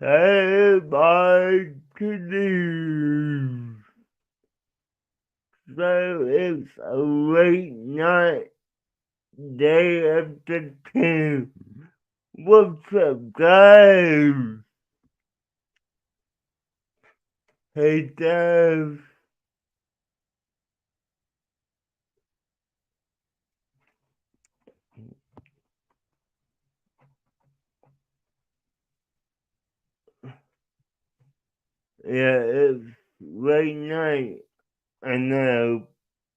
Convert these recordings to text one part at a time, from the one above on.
Hey, my canoe. So it's a late night, day after 10. What's up, guys? Hey, Dave. Yeah, it's late night. I know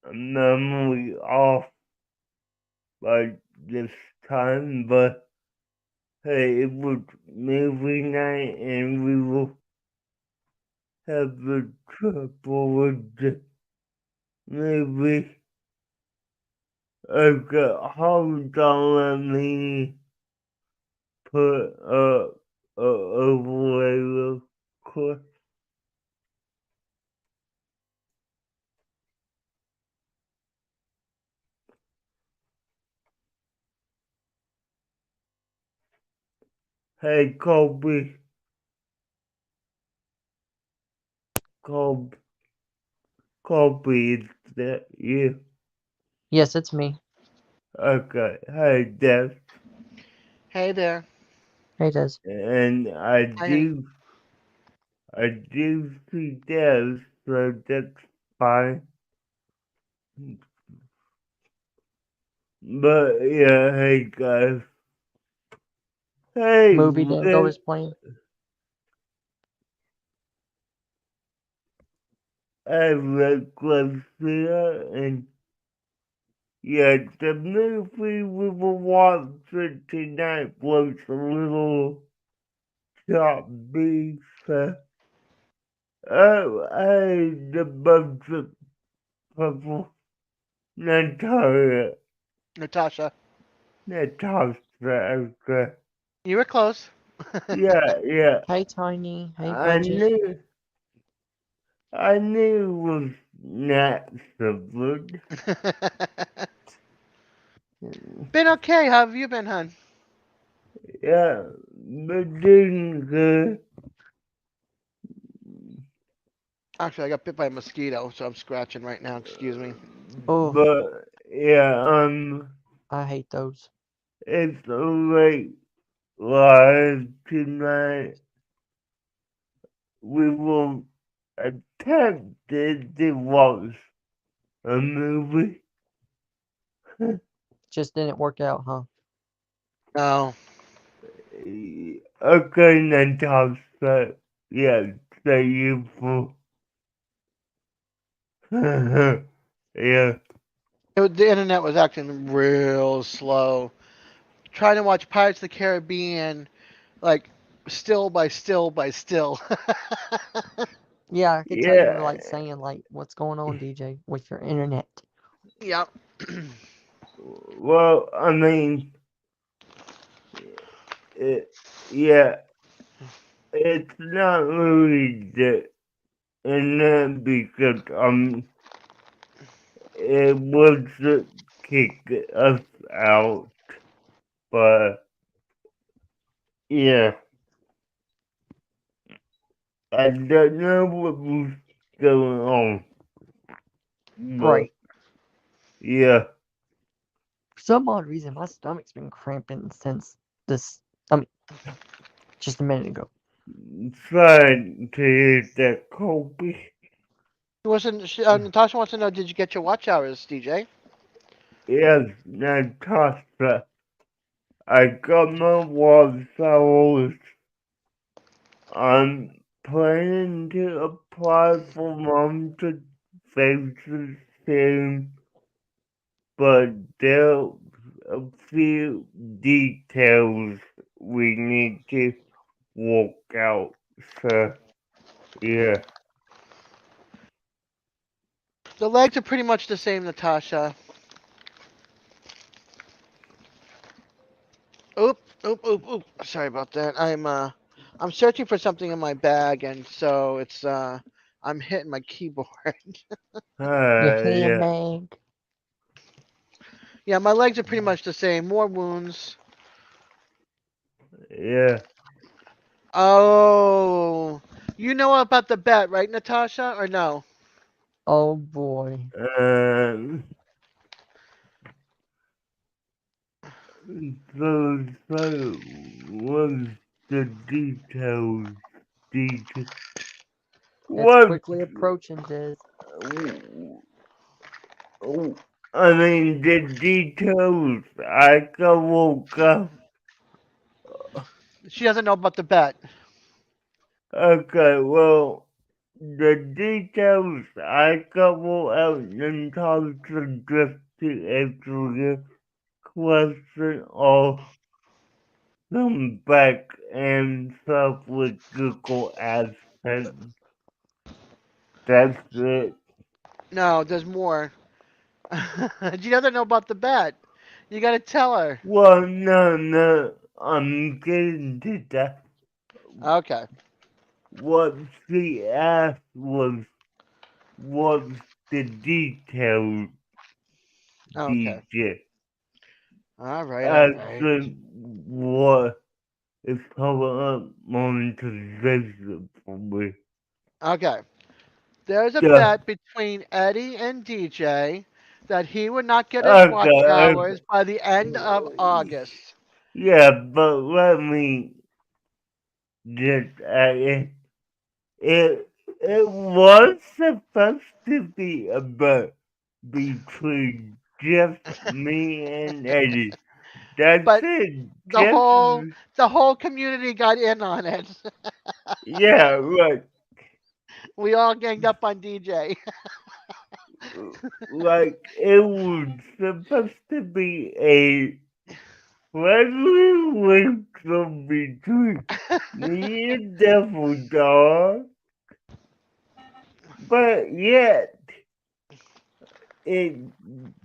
I'm normally off by this time, but hey, it was movie night and we will have the trouble with the movie. Okay, hold on, let me put a overlay real quick. Hey, Colby, Colby, is that you? Yes, it's me. Okay, hey, Dev. Hey there. Hey, Des. And Hi, honey. I do see Dev, so that's fine. But yeah, hey guys. Hey, Movie didn't go Rick. as planned. Hey, Rick Garcia, and yeah, the movie we were watching tonight was a little choppy. So, oh, hey, the bunch of people, Natalia, Natasha. Natasha, okay. You were close. Yeah, yeah. Hey, Tiny. Hey, I Budget. knew, I knew it was not so good. Been okay. How have you been, hon? Yeah, but doing good. Actually, I got bit by a mosquito, so I'm scratching right now. Excuse me. Oh, But yeah, I hate those. it's a late live tonight. We will attempt to watch a movie. Just didn't work out, huh? No. Okay, Natasha. Yeah, say you for. Yeah, The internet was acting real slow. Trying to watch Pirates of the Caribbean, like, still by still by still. Yeah, I could tell you were yeah. like saying like, "What's going on, DJ, with your internet?" Yep. Well, I mean, it, yeah, it's not really the internet because it was to kick us out, but yeah, I don't know what was going on, but Right. yeah, For some odd reason, my stomach's been cramping since this. I mean, just a minute ago. trying to hear that Kobe. Natasha wants to know, did you get your watch hours, DJ? Yes, Natasha, I got my waterfalls. I'm planning to apply for mom to faces soon, but there's a few details we need to work out. So, yeah. The legs are pretty much the same, Natasha. Oop, oop, oop, oop. Sorry about that. I'm searching for something in my bag, and so I'm hitting my keyboard. Your Yeah, handbag. Yeah, my legs are pretty much the same. More wounds. yeah. Oh, you know about the bet, right, Natasha, or no? Oh boy. Um, so what's the details? Detail. It's What? quickly approaching, Diz. I mean, the details. I can woke up. She doesn't know about the bet. Okay, well, the details. I can walk out and talk to just to answer the question or come back and stuff with Google AdSense. That's it. No, there's more. She doesn't know about the bet. You gotta tell her. Well, no, I'm getting to that. Okay. What she asked was what's the details, Okay. DJ? All right. All As right. in what is coming up monetization for me. Okay. There's a Yeah, bet between Eddie and DJ that he would not get his watch okay. hours by the end of August. Yeah, but let me just add in. It was supposed to be about between just me and Eddie. That's But it. the Just whole the whole community got in on it. yeah, right. We all ganged up on DJ. Like it was supposed to be a friendly whisper between me and Devil Dog, but yet it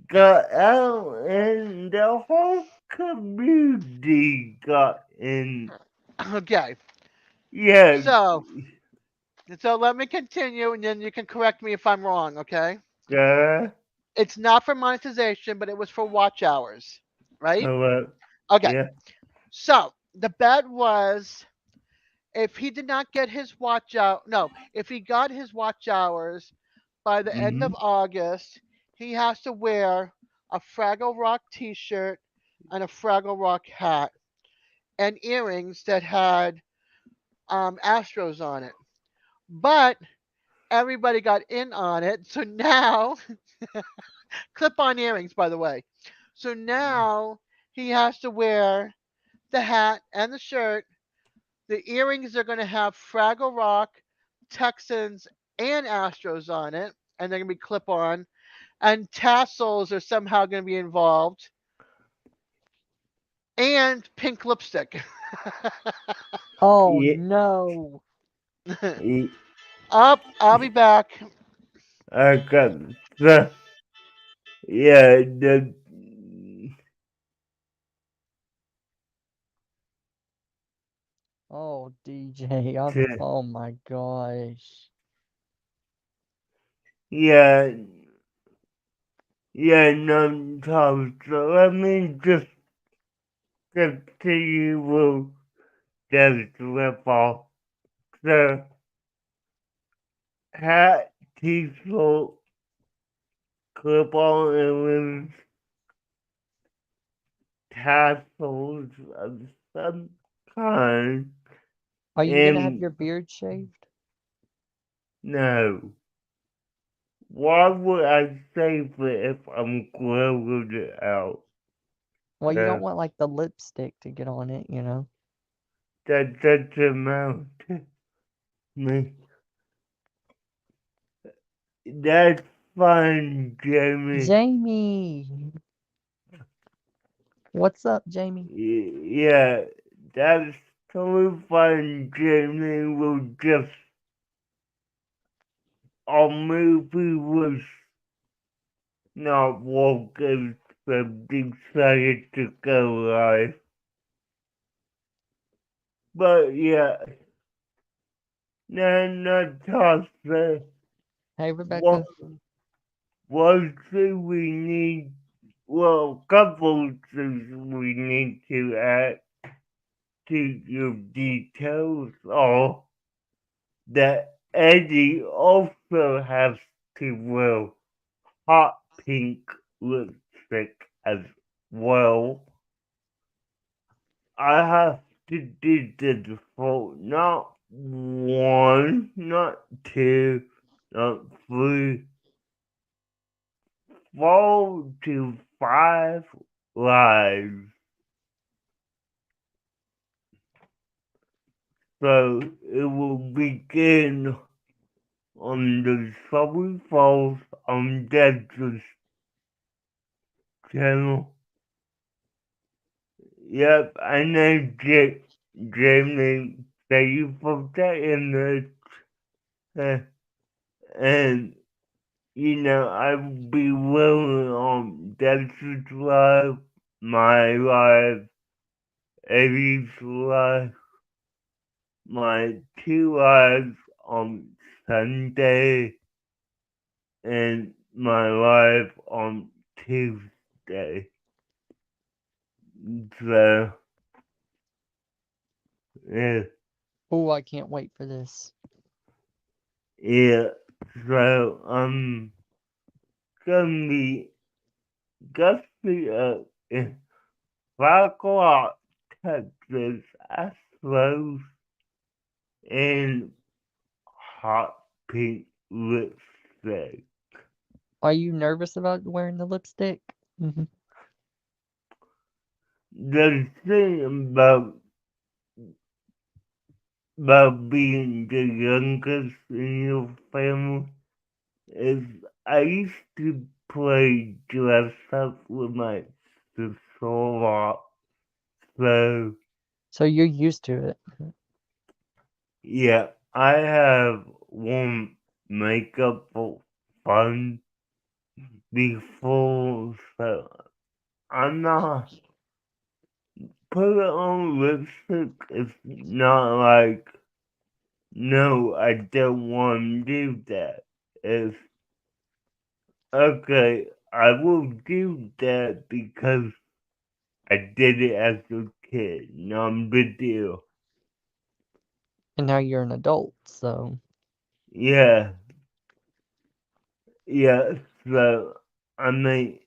got out and the whole community got in. Okay. Yeah, So let me continue and then you can correct me if I'm wrong, okay? uh, It's not for monetization, but it was for watch hours, right? hello, Okay. yeah, So the bet was if he did not get his watch out, no, if he got his watch hours by the end mm-hmm, of August, he has to wear a Fraggle Rock t-shirt and a Fraggle Rock hat and earrings that had Astros on it. But everybody got in on it, so now clip-on earrings, by the way. So now he has to wear the hat and the shirt. The earrings are going to have Fraggle Rock, Texans, and Astros on it, and they're going to be clip on. And tassels are somehow going to be involved, and pink lipstick. Oh yeah, no. yeah, Up, I'll be back. I got the, yeah, Oh DJ. I'm the, oh my gosh. yeah, yeah, no, Tom, so let me just continue with the slip off. The hat, t-shirt, clip-on earrings, tassels of some kind, Are you gonna have and your beard shaved? no. Why would I save it if I'm growing it out? Well, you don't Uh, want like the lipstick to get on it, you know. that doesn't matter me. That's fine, Jamie. Jamie. What's up, Jamie? Yeah, that's totally fine, Jamie. We'll just, our movie was not working, so decided to go live. But yeah, no, not Tasha. Hey What, Rebecca. what do we need? Well, couple things we need to add. to give details are that Eddie also has to wear hot pink lipstick as well. I have to do the default, not one, not two, not three, 4 to 5 lives. So it will begin on the Subway Falls on Dexter's channel. Yep, I know Jamie, that you put that in the and I would be willing on Dexter's live, my live, Eddie's live, my 2 lives on Sunday, and my live on Tuesday. So, yeah, Oh, I can't wait for this. yeah. So, gonna be gusty in 5 o'clock, Texas, I suppose, in hot pink lipstick. Are you nervous about wearing the lipstick? The thing about being the youngest in your family is I used to play dress up with my sister a lot. So So you're used to it. yeah, I have worn makeup for fun before, so I'm not put on lipstick. It's not like no, I don't want to do that. It's okay. I will do that because I did it as a kid. No big deal. And now you're an adult, so Yeah, yeah. So I may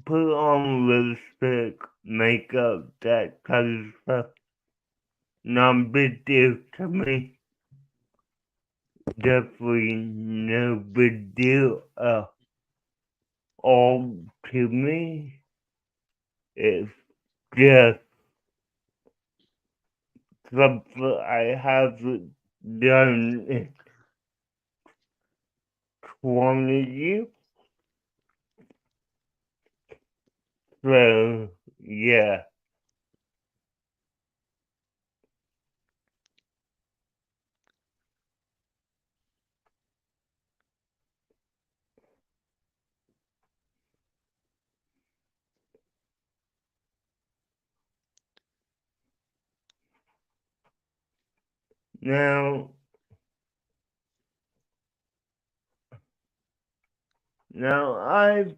put on lipstick, makeup, that kind of stuff. No big deal to me. Definitely no big deal. All to me. It's just something I haven't done in 20 years. So, yeah. Now, I've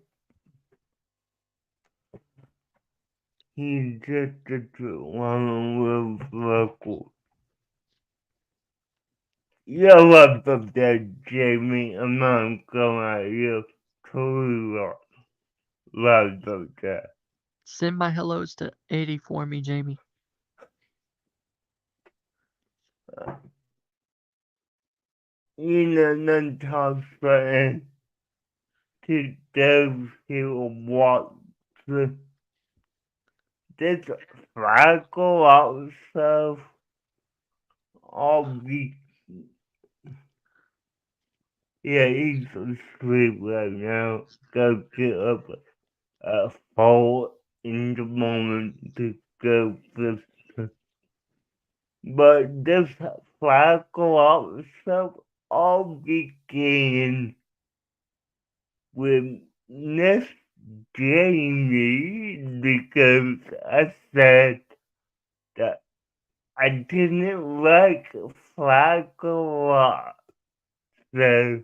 he's just one of local. You love them there, Jamie. I'm not going at you. Totally love them there. send my hellos to 80 for me, Jamie. None talks about to those who walk through this fraggle also all be yeah, he's asleep right now. Go get up at 4 in the morning to go visit. But this fraggle also all began with Miss Jamie because I said that I didn't like Flagella. So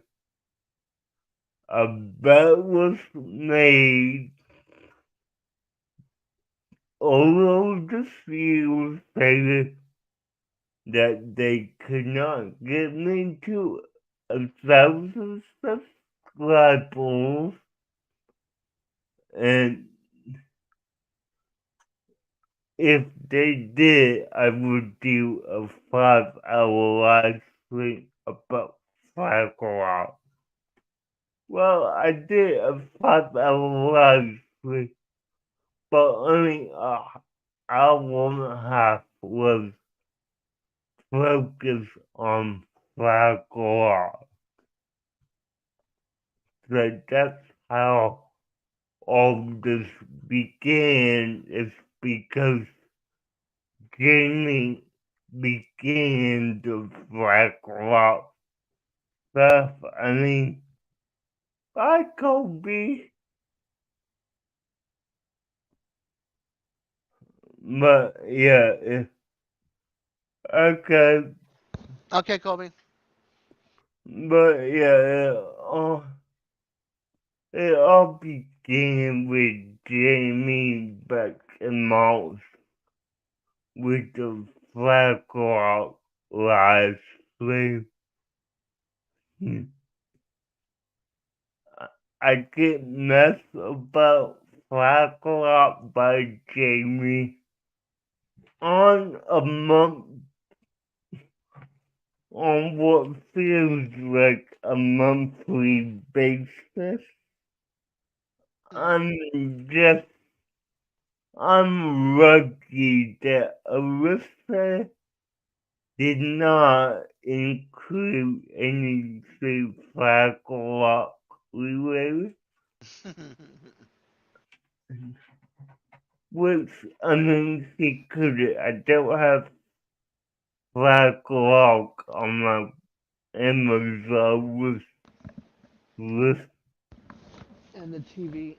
a bet was made although the Seals stated that they could not get me to 1,000 subscribers, and if they did, I would do a 5-hour live stream about 5 o'clock. Well, I did a 5-hour live stream, but only a hour and a half was focused on 5 o'clock. So that's how all this began, is because gaming began the 5 o'clock stuff. I mean, I could be, but yeah, okay, Okay, Colby. but yeah, it all began with Jamie back and Mouse with the 5 o'clock live stream. I get mess about 5 o'clock by Jamie on a month, on what feels like a monthly basis. I'm just, I'm lucky that Alyssa did not include any Flacock related, which, I mean, she could. I don't have Flacock on my Amazon list. And the TV.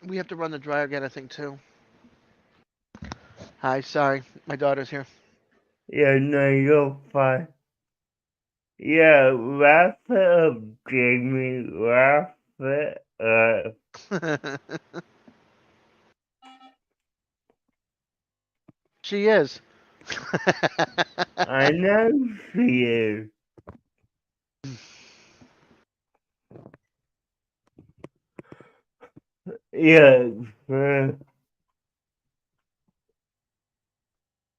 We have to run the dryer again, I think, too. Hi, sorry. My daughter's here. Yeah, no, you're fine. Yeah, wrap it up, Jamie. Wrap it up. She is. I know she is. Yeah,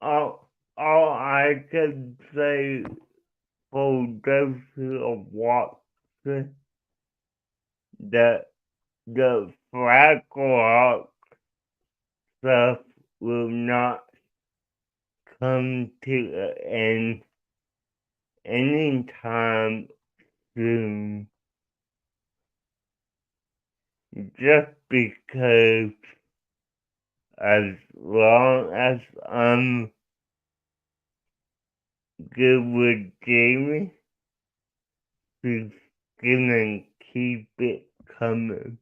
all I can say for those who are watching that the Fraggle stuff will not come to an end anytime soon. Just because as long as I'm good with Jamie, she's gonna keep it coming.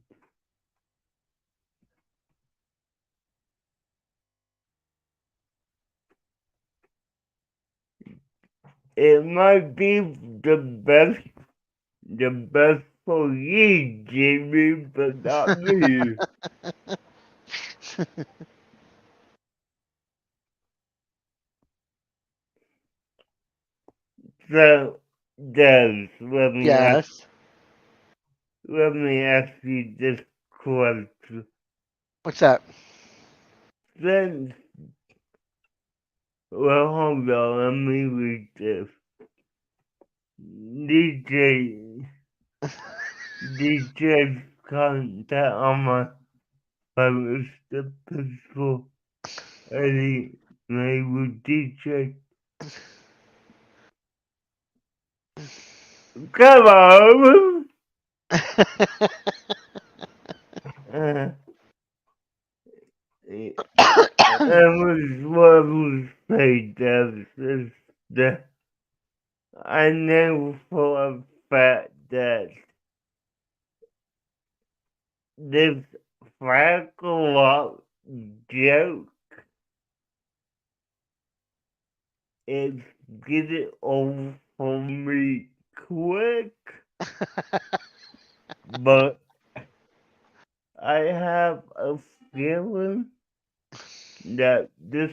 It might be the best for you, Jamie, but not me. So, Des, Yes. let me ask you this question. What's that? Since, well, hold on, let me read this. DJ's contact on my phone is the peaceful Eddie name DJ. Come on! Uh, was what was say that is the I know for a fact that this Fraggle joke is getting old for me quick, but I have a feeling that this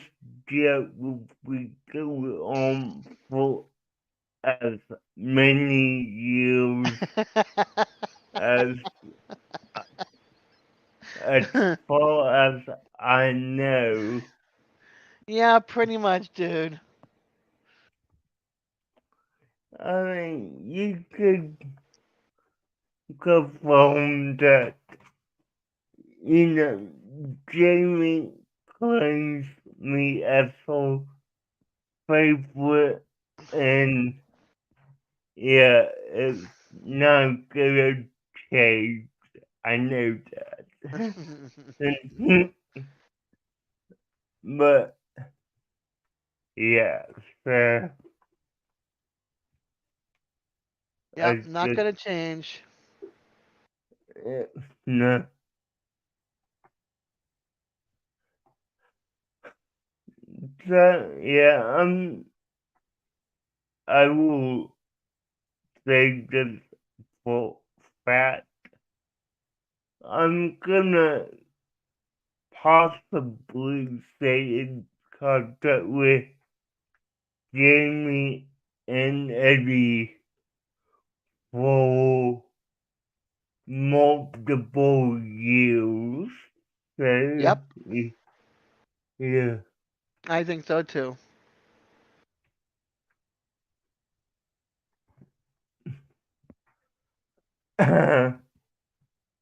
joke will be going on for as many years as as far as I know. Yeah, pretty much, dude. I mean, you could confirm that, you know, Jamie claims me as her favorite, and yeah, it's not gonna change. I know that. But yeah, so Yep, I not just gonna change. no. So yeah, I will say this for fact. I'm gonna possibly stay in contact with Jamie and Eddie for multiple years. So Yep, yeah. I think so too.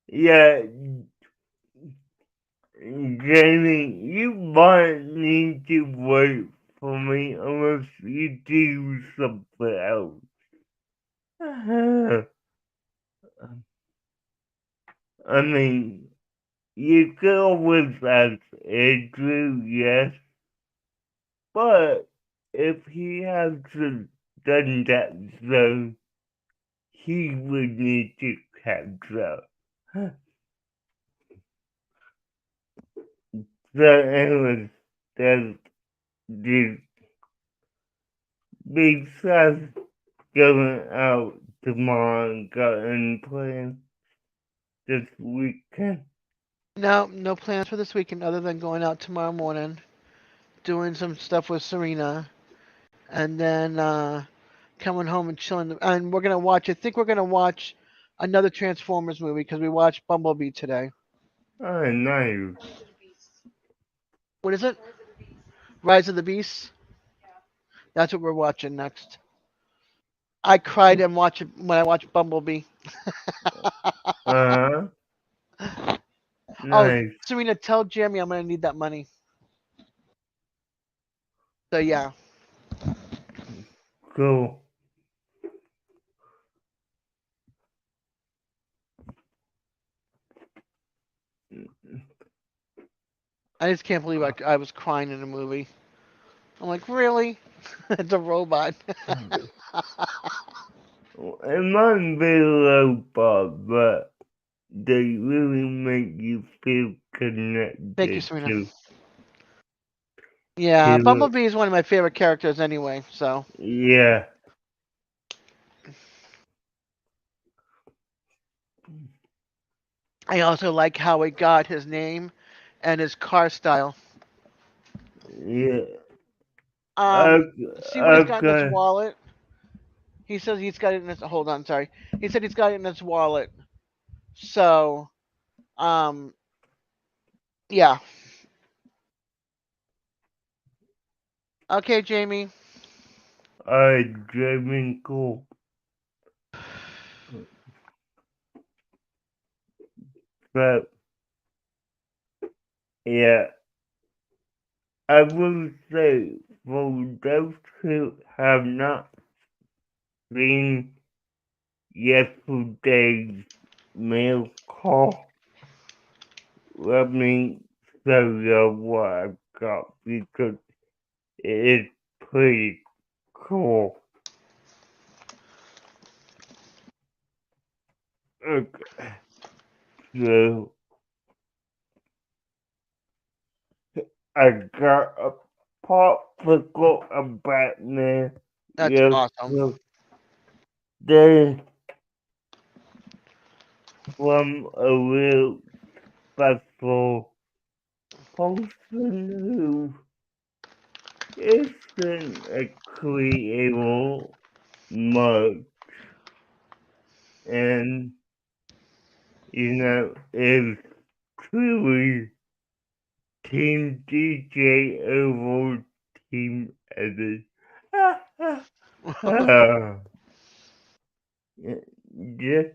Yeah, Jamie, you might need to wait for me unless you do something else. I mean, you could always ask Andrew, yes, but if he hasn't done that, so he would need to catch up. So, anyways, that's the besides going out tomorrow and got any plans this weekend. No, no plans for this weekend other than going out tomorrow morning, doing some stuff with Serena, and then coming home and chilling. And we're gonna watch. I think we're gonna watch another Transformers movie because we watched Bumblebee today. Oh, nice. What is it? Rise of the Beasts. That's what we're watching next. I cried and watch it when I watched Bumblebee. Uh-huh. Oh, Nice. Serena, tell Jeremy I'm gonna need that money. So yeah. Cool. I just can't believe I was crying in a movie. I'm like, really? It's a robot. It might be low part, but they really make you feel Thank you, connected Serena. to Yeah, to Bumblebee is one of my favorite characters anyway, so yeah. I also like how he got his name and his car style. Yeah. Um, Okay. see what he's got in his Okay. wallet? He says he's got it in his. Hold on, sorry. He said he's got it in his wallet. So, um, yeah. Okay, Jamie. Alright, Jamie, cool. But yeah, I will say for those who have not seen yesterday's mail call, let me show you what I've got because it is pretty cool. Okay, so I got a popsicle of Batman. That's Yes, awesome. so they from a real special person who isn't a creator much and, is truly Team DJ over Team Edit. just,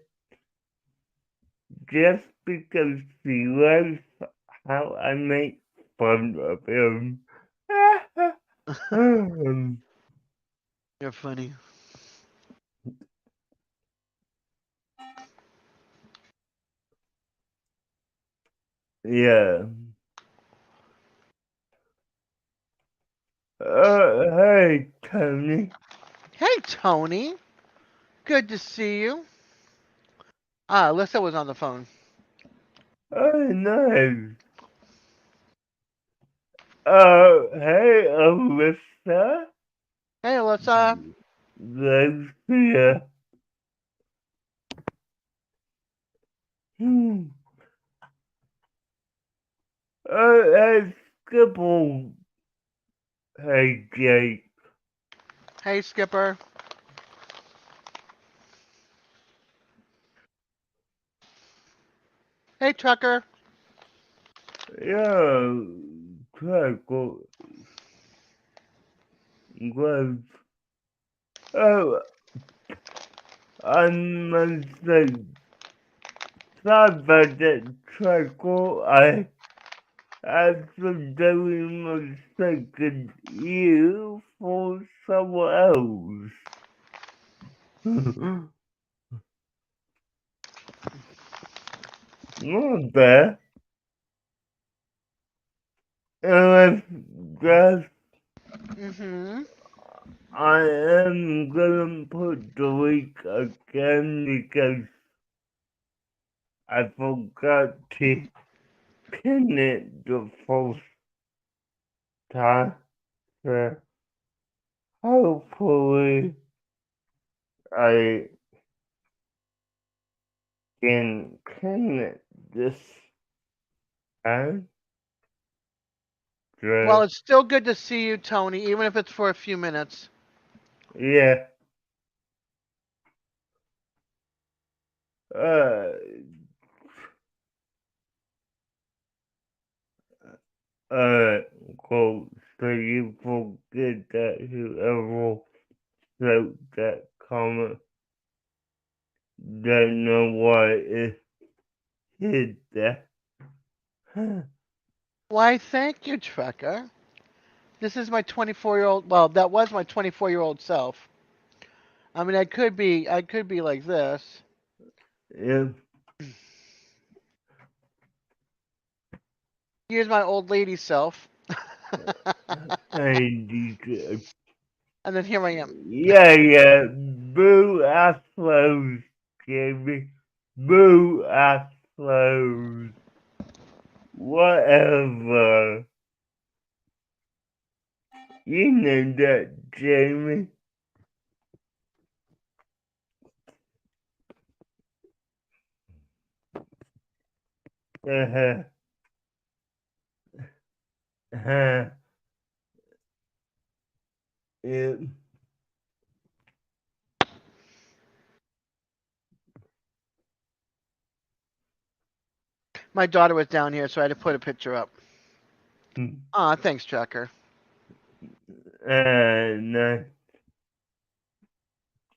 just because he loves how I make fun of him. You're funny. Yeah. Hey, Tony. Hey, Tony. Good to see you. Ah, Alyssa was on the phone. Oh, nice. Hey, Alyssa. Hey, Alyssa. Let's see ya. Hmm. Hey, Skipple. Hey, Jake. Hey, Skipper. Hey, Trucker. Yeah, Tackle was. Oh, I must say, sorry about that, Tackle. I accidentally mistaken you for someone else. Not bad. Unless just Mm-hmm. I am gonna put the link again because I forgot to pin it the first time. So hopefully I can pin it this time. Well, So, it's still good to see you, Tony, even if it's for a few minutes. yeah. Uh, uh, quote, so you forget that whoever wrote that comment don't know why it hit that. Why, thank you, Trucker. This is my 24-year-old. Well, that was my 24-year-old self. I mean, I could be like this. Yeah, Here's my old lady self. I need. And then here I am. Yeah, yeah. Boo Afros, Jamie. Boo Afros. Whatever. You know that, Jamie. Uh-huh. Uh-huh. Yeah. My daughter was down here, so I had to put a picture up. Aw, thanks, Trucker. No.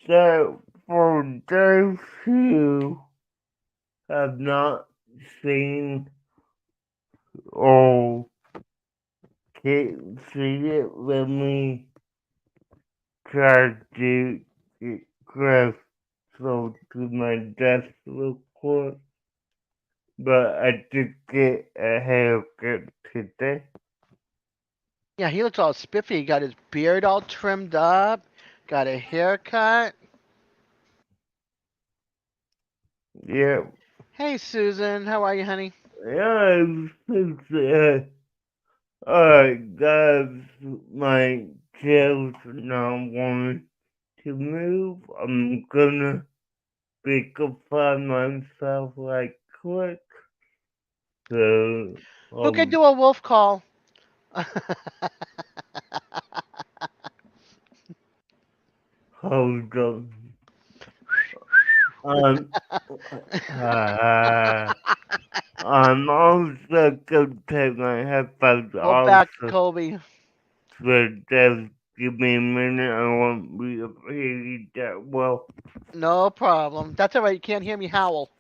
So, for those who have not seen or can't see it, let me try to get close to my desk real quick. But I did get a haircut today. Yeah, he looks all spiffy. He got his beard all trimmed up, got a haircut. Yeah, Hey, Susan, how are you, honey? yeah, alright, guys, my chair's not wanting to move. I'm gonna pick up on myself right quick. So, Who can Um, do a wolf call? hold on. Um, uh, I'm also gonna take my headphones Go off, back, Kobe. so just give me a minute. I won't be able to hear you that well. No problem. That's all right. You can't hear me howl.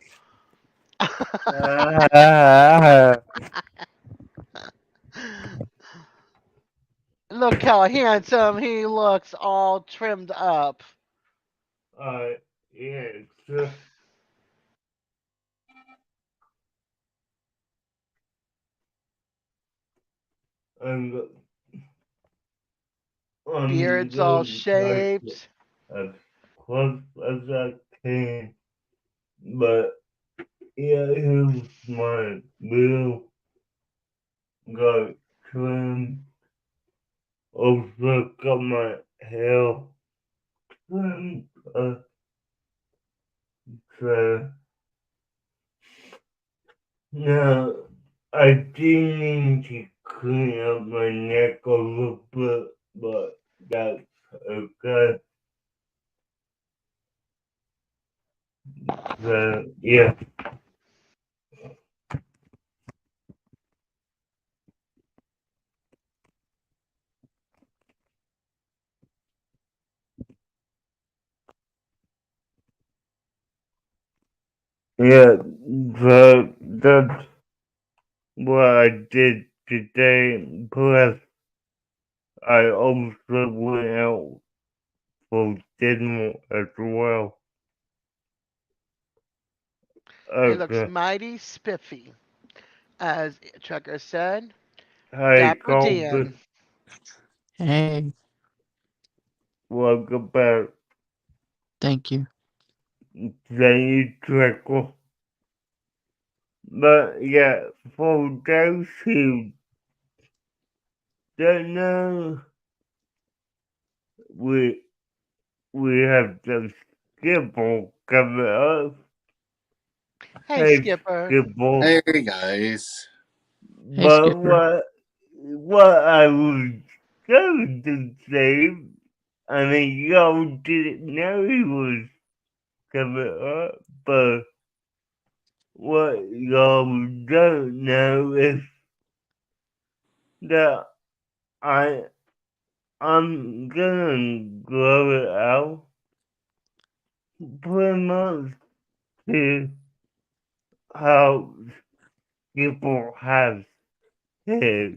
Look how handsome he looks, all trimmed up. uh, yes, uh, I'm, I'm Beard's all going to try to shaped. as close as I can, but yeah, here's my bill got trimmed. Also got my hair trimmed. So now I do need to clean up my neck a little bit, but that's okay. So yeah, yeah. So that's what I did today. Plus, I also went out for dinner as well. He looks Okay. mighty spiffy, as Trucker said. Hi, Dapper Colby. Dan. Hey, Welcome back. thank you. Thank you, Trickle. But yeah, for those who don't know, we we have the Skibble coming up. Hey, Hey, Skipper. Skibble. Hey guys. Hey, But Skipper. what I was going to say, I mean, y'all didn't know he was coming up, but what y'all don't know is that I I'm gonna grow it out pretty much to how people have his.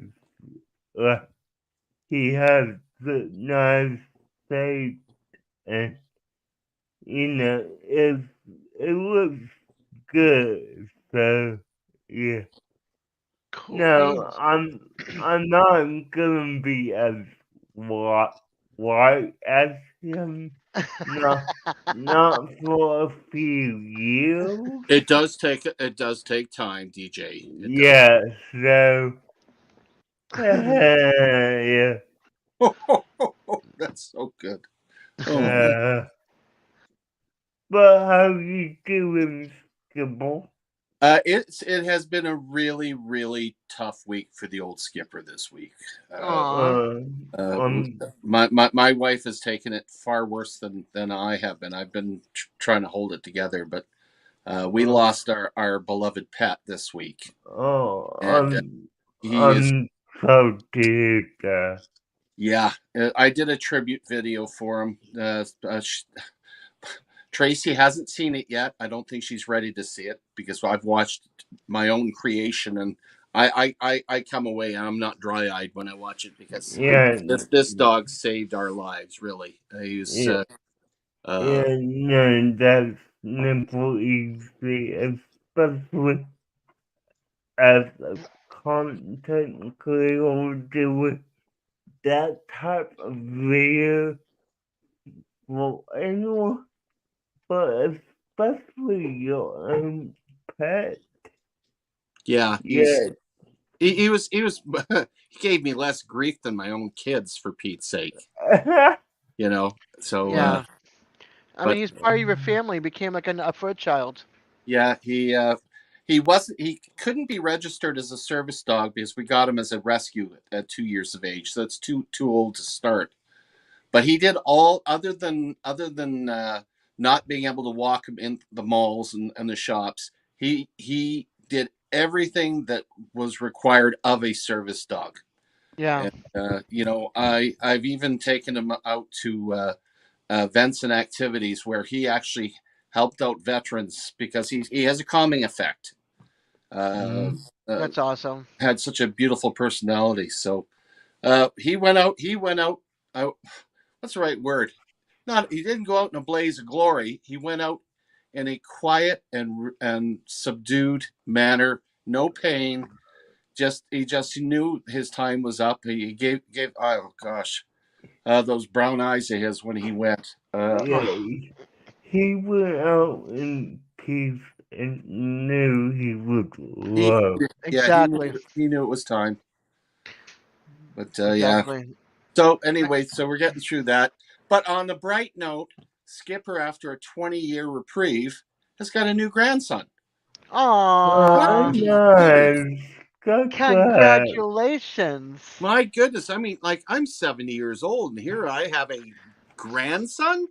Uh, he has the nice shape and it looks good. So yeah. Cool. No, I'm not gonna be as white white as him. No, not for a few years. It does take time, DJ. It does. Yeah, so yeah. That's so good. Oh man. Uh, but how you doing, Skibble? It has been a really tough week for the old skipper this week. Uh, Aw. Uh, uh, I'm my wife has taken it far worse than I have been. I've been trying to hold it together, but we uh, lost our beloved pet this week, oh, and he is. I'm so dead. Yeah, I did a tribute video for him. Tracy hasn't seen it yet. I don't think she's ready to see it because I've watched my own creation, and I come away and I'm not dry eyed when I watch it because Yeah, this dog saved our lives. Really, he's yeah, uh, yeah, no, that's never easy, especially as a content creator with that type of video for anyone, but especially your own pet. yeah, Yeah, he was he gave me less grief than my own kids for Pete's sake. You know, so Yeah. I mean, but he's part of your family. Became like a fur child. yeah, He couldn't be registered as a service dog because we got him as a rescue at 2 years of age. So that's too old to start. But he did all other than not being able to walk him in the malls and the shops. He did everything that was required of a service dog. Yeah. And I've even taken him out to events and activities where he actually helped out veterans because he has a calming effect. Uh, Mm. uh, That's awesome. had such a beautiful personality. So he went out. Out. What's the right word? Not. He didn't go out in a blaze of glory. He went out in a quiet and subdued manner. No pain. He just knew his time was up. He gave. Oh gosh, those brown eyes of his when he went. Yeah, he went out in peace and knew he was He loved. yeah Exactly. he knew it was time. But yeah. Exactly. So anyway, so we're getting through that. But on the bright note, Skipper, after a 20-year reprieve, has got a new grandson. Oh, Aww. nice. Congrats. Congratulations. My goodness, I mean, like I'm 70 years old, and here I have a grandson.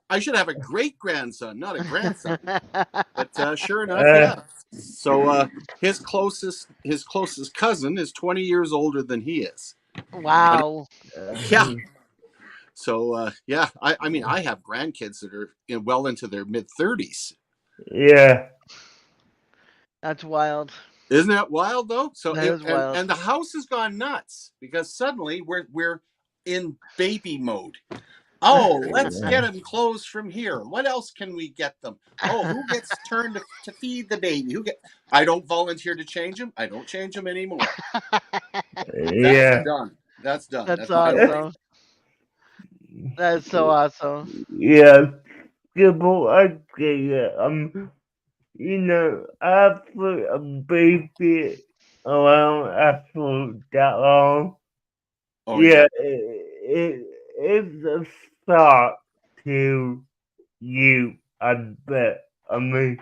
I should have a great grandson, not a grandson. But sure enough, Uh, yeah. So his closest cousin is 20 years older than he is. But Wow. yeah. So yeah, I mean, I have grandkids that are well into their mid-30s. yeah. That's wild. Isn't that wild though? So That is wild. and the house has gone nuts because suddenly we're in baby mode. Oh, let's get them clothes from here. What else can we get them? Oh, who gets turned to feed the baby? I don't volunteer to change them. I don't change them anymore. That's Yeah. done. That's done. That's That's my life. awesome. That is so awesome. Yeah. Gibble, I get it. After a baby around after that long, Oh yeah. yeah, it's a shock to you, I bet. I mean,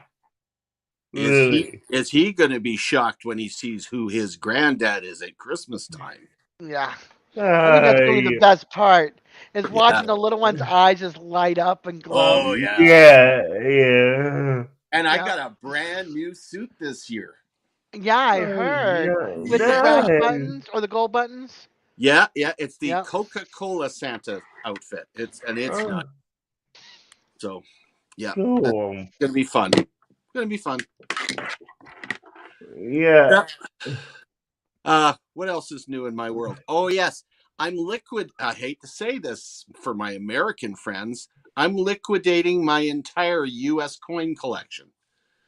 really. Is he going to be shocked when he sees who his granddad is at Christmas time? Yeah. I think that's going to be the Yeah. best part is Yeah. watching the little one's eyes just light up and glow. Oh yeah. Yeah, yeah. And I Yeah. got a brand new suit this year. Yeah, I Oh, heard. With the brass nice. buttons or the gold buttons. Yeah, it's the Yeah. Coca-Cola Santa outfit. It's Oh, not. So, yeah, that's cool. gonna be fun. Gonna be fun. Yeah. What else is new in my world? Oh yes, I'm liquid. I hate to say this for my American friends. I'm liquidating my entire U.S. coin collection.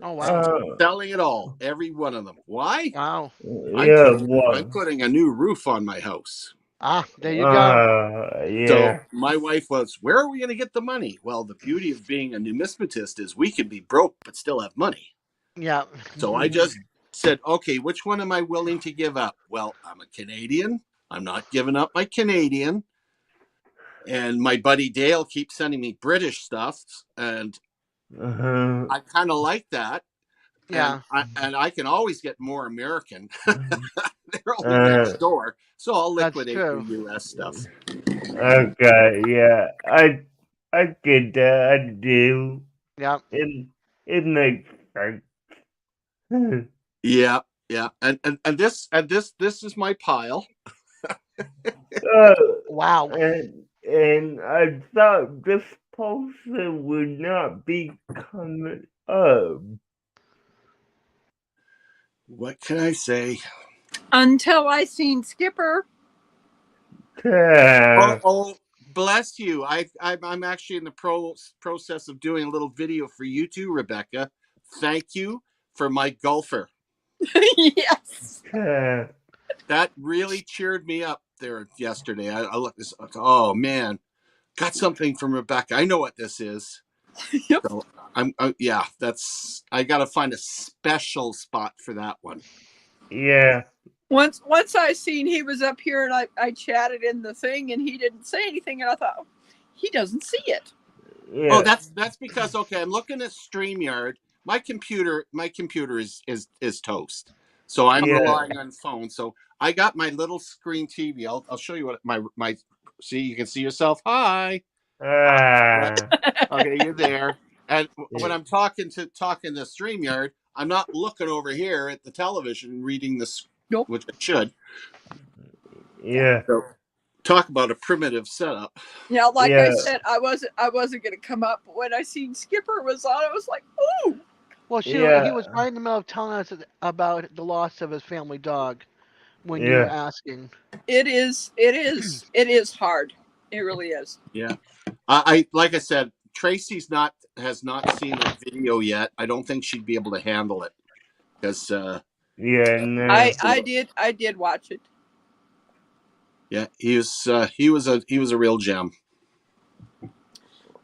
Oh wow. Selling it all, every one of them. Why? Wow. Yeah, I'm what? putting a new roof on my house. Ah, there you go. So Yeah. my wife was, where are we going to get the money? Well, the beauty of being a numismatist is we can be broke but still have money. Yeah. So I just said, okay, which one am I willing to give up? Well, I'm a Canadian. I'm not giving up my Canadian. And my buddy Dale keeps sending me British stuff, and Uh-huh. I kind of like that. Yeah. And I can always get more American. They're only Uh, next door, so I'll That's liquidate the true. U.S. stuff. okay, yeah. I get that. I do. Yeah. It makes sense. Yeah, yeah, and this is my pile. uh, Wow. and I thought this person would not be coming up. What can I say? Until I seen Skipper. Oh, bless you. I'm actually in the process of doing a little video for you too, Rebecca. Thank you for my golfer. Yes. That really cheered me up there yesterday. I looked this. Oh man, got something from Rebecca. I know what this is. Yep. So yeah. I got to find a special spot for that one. Yeah. Once I seen he was up here and I chatted in the thing and he didn't say anything and I thought, oh, he doesn't see it. Yeah. Oh, that's because okay. I'm looking at StreamYard. my computer is toast. So I'm Yeah. relying on phone. So I got my little screen TV. I'll show you what my see. You can see yourself. Hi. Right. Ah. Okay, you're there. And when Yeah. I'm talking to StreamYard, I'm not looking over here at the television reading this, Nope. which I should. Yeah. So talk about a primitive setup. Yeah, like I Yeah. said, I wasn't gonna come up, but when I seen Skipper was on, I was like, ooh. Well, he was Yeah. right in the middle of telling us about the loss of his family dog when you were Yeah. asking. It is hard. It really is. Yeah. I like I said, Tracy's has not seen the video yet. I don't think she'd be able to handle it because Yeah. No. I did watch it. yeah, he was a real gem.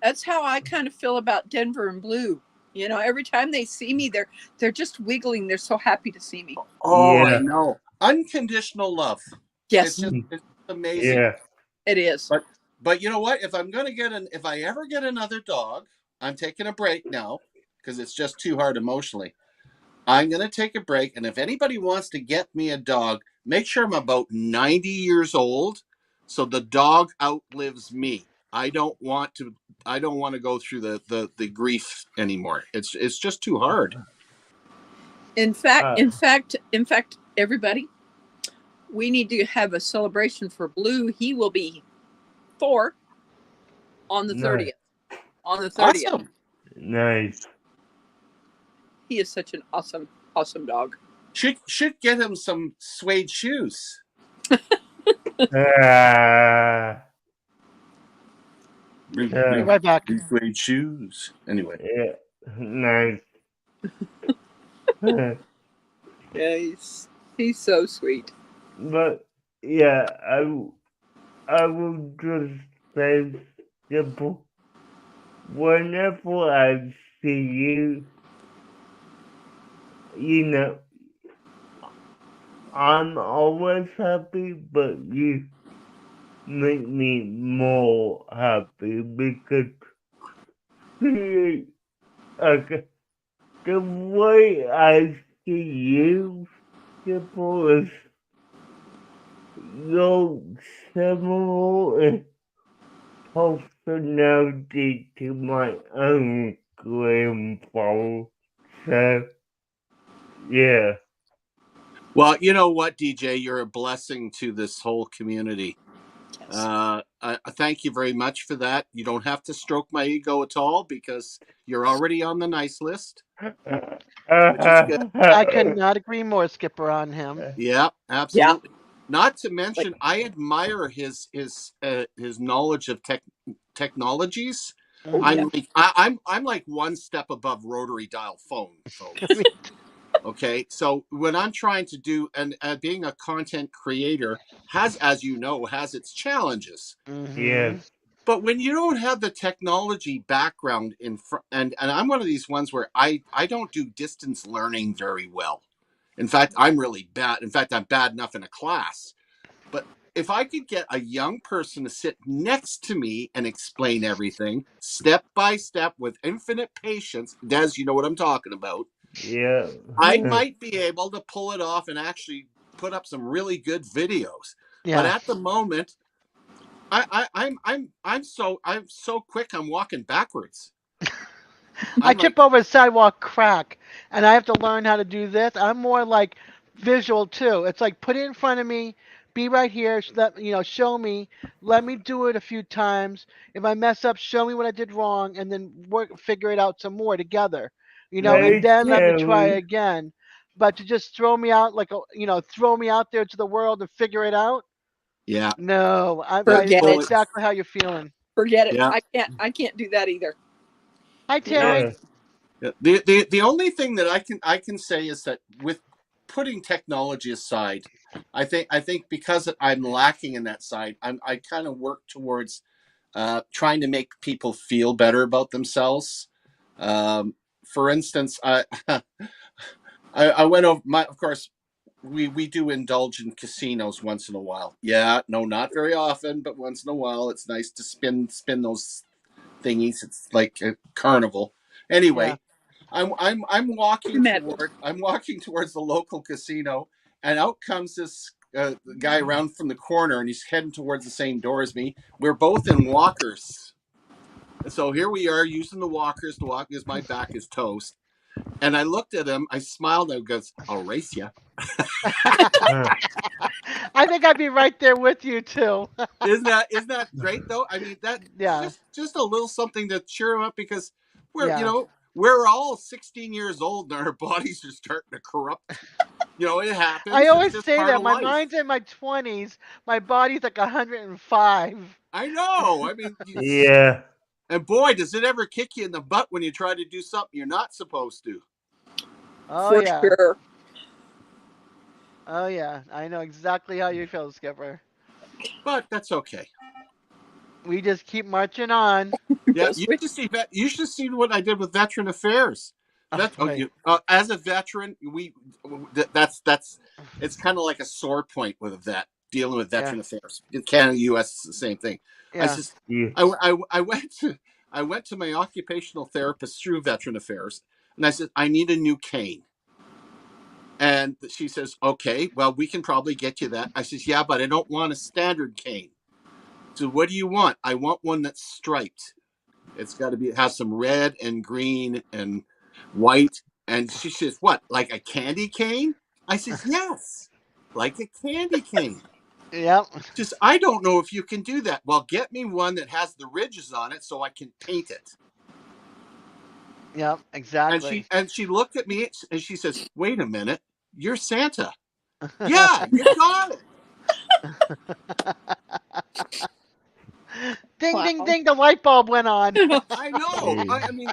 That's how I kind of feel about Denver and Blue. You know, every time they see me, they're just wiggling. They're so happy to see me. Oh, I Yeah. know. Unconditional love. Yes, It's amazing. Yeah. it is. But you know what? If I ever get another dog, I'm taking a break now because it's just too hard emotionally. I'm going to take a break, and if anybody wants to get me a dog, make sure I'm about 90 years old, so the dog outlives me. I don't want to. I don't want to go through the grief anymore. It's just too hard. In Uh, fact, everybody, we need to have a celebration for Blue. He will be 4 on the nice. 30th. On the 30th. Awesome. Nice. He is such an awesome dog. Should get him some suede shoes. Ah. Bring Be Yeah. right back. suede shoes. Anyway. Yeah. Nice. Yeah, he's so sweet. But yeah, I will just say simple. Whenever I see you, you know, I'm always happy, but you make me more happy because okay, the way I see you, simple is your similar personality to my own grandfather. So yeah, Well, you know what, DJ, you're a blessing to this whole community. Yes. I thank you very much for that. You don't have to stroke my ego at all because you're already on the nice list, which is good. I could not agree more, Skipper, on him. Yeah, Yeah. absolutely. Not to Like, mention, I admire his knowledge of technologies. oh yeah. I'm like one step above rotary dial phone, folks. Okay, so when I'm trying to do and being a content creator as you know, has its challenges. Mm-hmm. yes, But when you don't have the technology background in front, and I'm one of these ones where I don't do distance learning very well. In fact, I'm really bad. In fact, I'm bad enough in a class. But if I could get a young person to sit next to me and explain everything step by step with infinite patience, Des, you know what I'm talking about. yeah, I might be able to pull it off and actually put up some really good videos. But Yeah. at the moment, I'm so quick. I'm walking backwards. I I'm like, trip over a sidewalk crack, and I have to learn how to do this. I'm more like visual too. It's like put it in front of me, be right here. Show me. Let me do it a few times. If I mess up, show me what I did wrong, and then figure it out some more together. And hey then let me try Terry, again. But to just throw me out throw me out there to the world and figure it out. yeah, No, yeah, I Forget know it. fully, exactly how you're feeling. Forget it. yeah. I can't do that either. Hi, No, Terry. yeah, the only thing that I can say is that with putting technology aside, I think because I'm lacking in that side, I kind of work towards trying to make people feel better about themselves. For instance, I went over my. Of course, we do indulge in casinos once in a while. Yeah, no, not very often, but once in a while, it's nice to spin those thingies. It's like a carnival. Yeah. Anyway, I'm walking Medal. towards the local casino, and out comes this guy around from the corner, and he's heading towards the same door as me. We're both in walkers, and so here we are using the walkers to walk because my back is toast. And I looked at him, I smiled, and goes, "I'll race you." I think I'd be right there with you too. Isn't that great though? I mean, that Yeah, just a little something to cheer him up because yeah. we're all 16 years old and our bodies are starting to corrupt. It I happens. It's always just say part that of my life. mind's in my 20s, my body's like 105. I know. I mean, Yeah. and boy, does it ever kick you in the butt when you try to do something you're not supposed to. Oh For yeah, sure. oh yeah. I know exactly how you feel, Skipper. But that's okay. We just keep marching on. Yeah, Yes, we- you should see what I did with Veteran Affairs. Oh boy. As a veteran, that's it's kind of like a sore point with a vet dealing with Yeah, Veteran Affairs. In Canada, U.S. It's the same thing. I yeah. just Yeah. I went to my occupational therapist through Veteran Affairs, and I said I need a new cane. And she says, "Okay, well, we can probably get you that." I says, "Yeah, but I don't want a standard cane. So what do you want?" "I want one that's striped. It's got to have some red and green and white." And she says, "What, like a candy cane?" I says, "Yes, like a candy cane." Yep, Just, "I don't know if you can do that." "Well, get me one that has the ridges on it so I can paint it." yep. And Exactly. she looked at me and she says, "Wait a minute, you're Santa." "Yeah, you got it." Ding, ding, wow. ding! The light bulb went on. I know. I mean,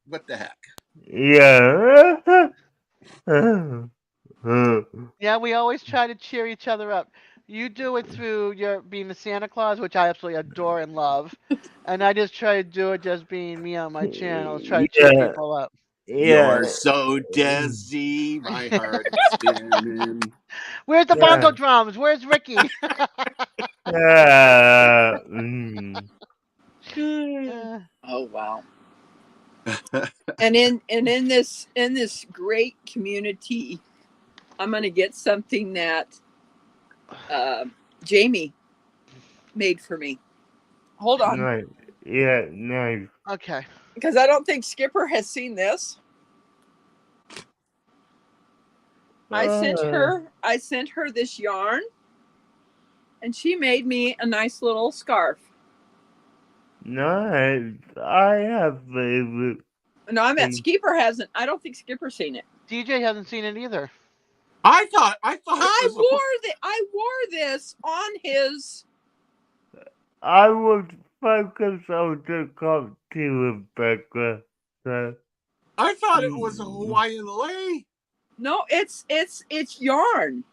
what the heck? Yeah. Yeah, we always try to cheer each other up. You do it through your being the Santa Claus, which I absolutely adore and love, and I just try to do it just being me on my channels, try to cheer Yeah. people up. You're Yeah. so Desi, my heart is spinning. Where's the bongo Yeah. drums? Where's Ricky? Yeah. Mm. Uh, Oh wow. And in this great community, I'm gonna get something that uh, Jamie made for me. Hold on, Nice. Yeah. Nice. okay. because I don't think Skipper has seen this. Uh, I sent her this yarn, and she made me a nice little scarf. nice. I have favorite No, I meant things. Skipper hasn't. I don't think Skipper's seen it. DJ hasn't seen it either. I thought it was I wore this on his. I would focus on the cup to Rebecca. So, I thought it was a mm, Hawaiian lei. No, it's yarn.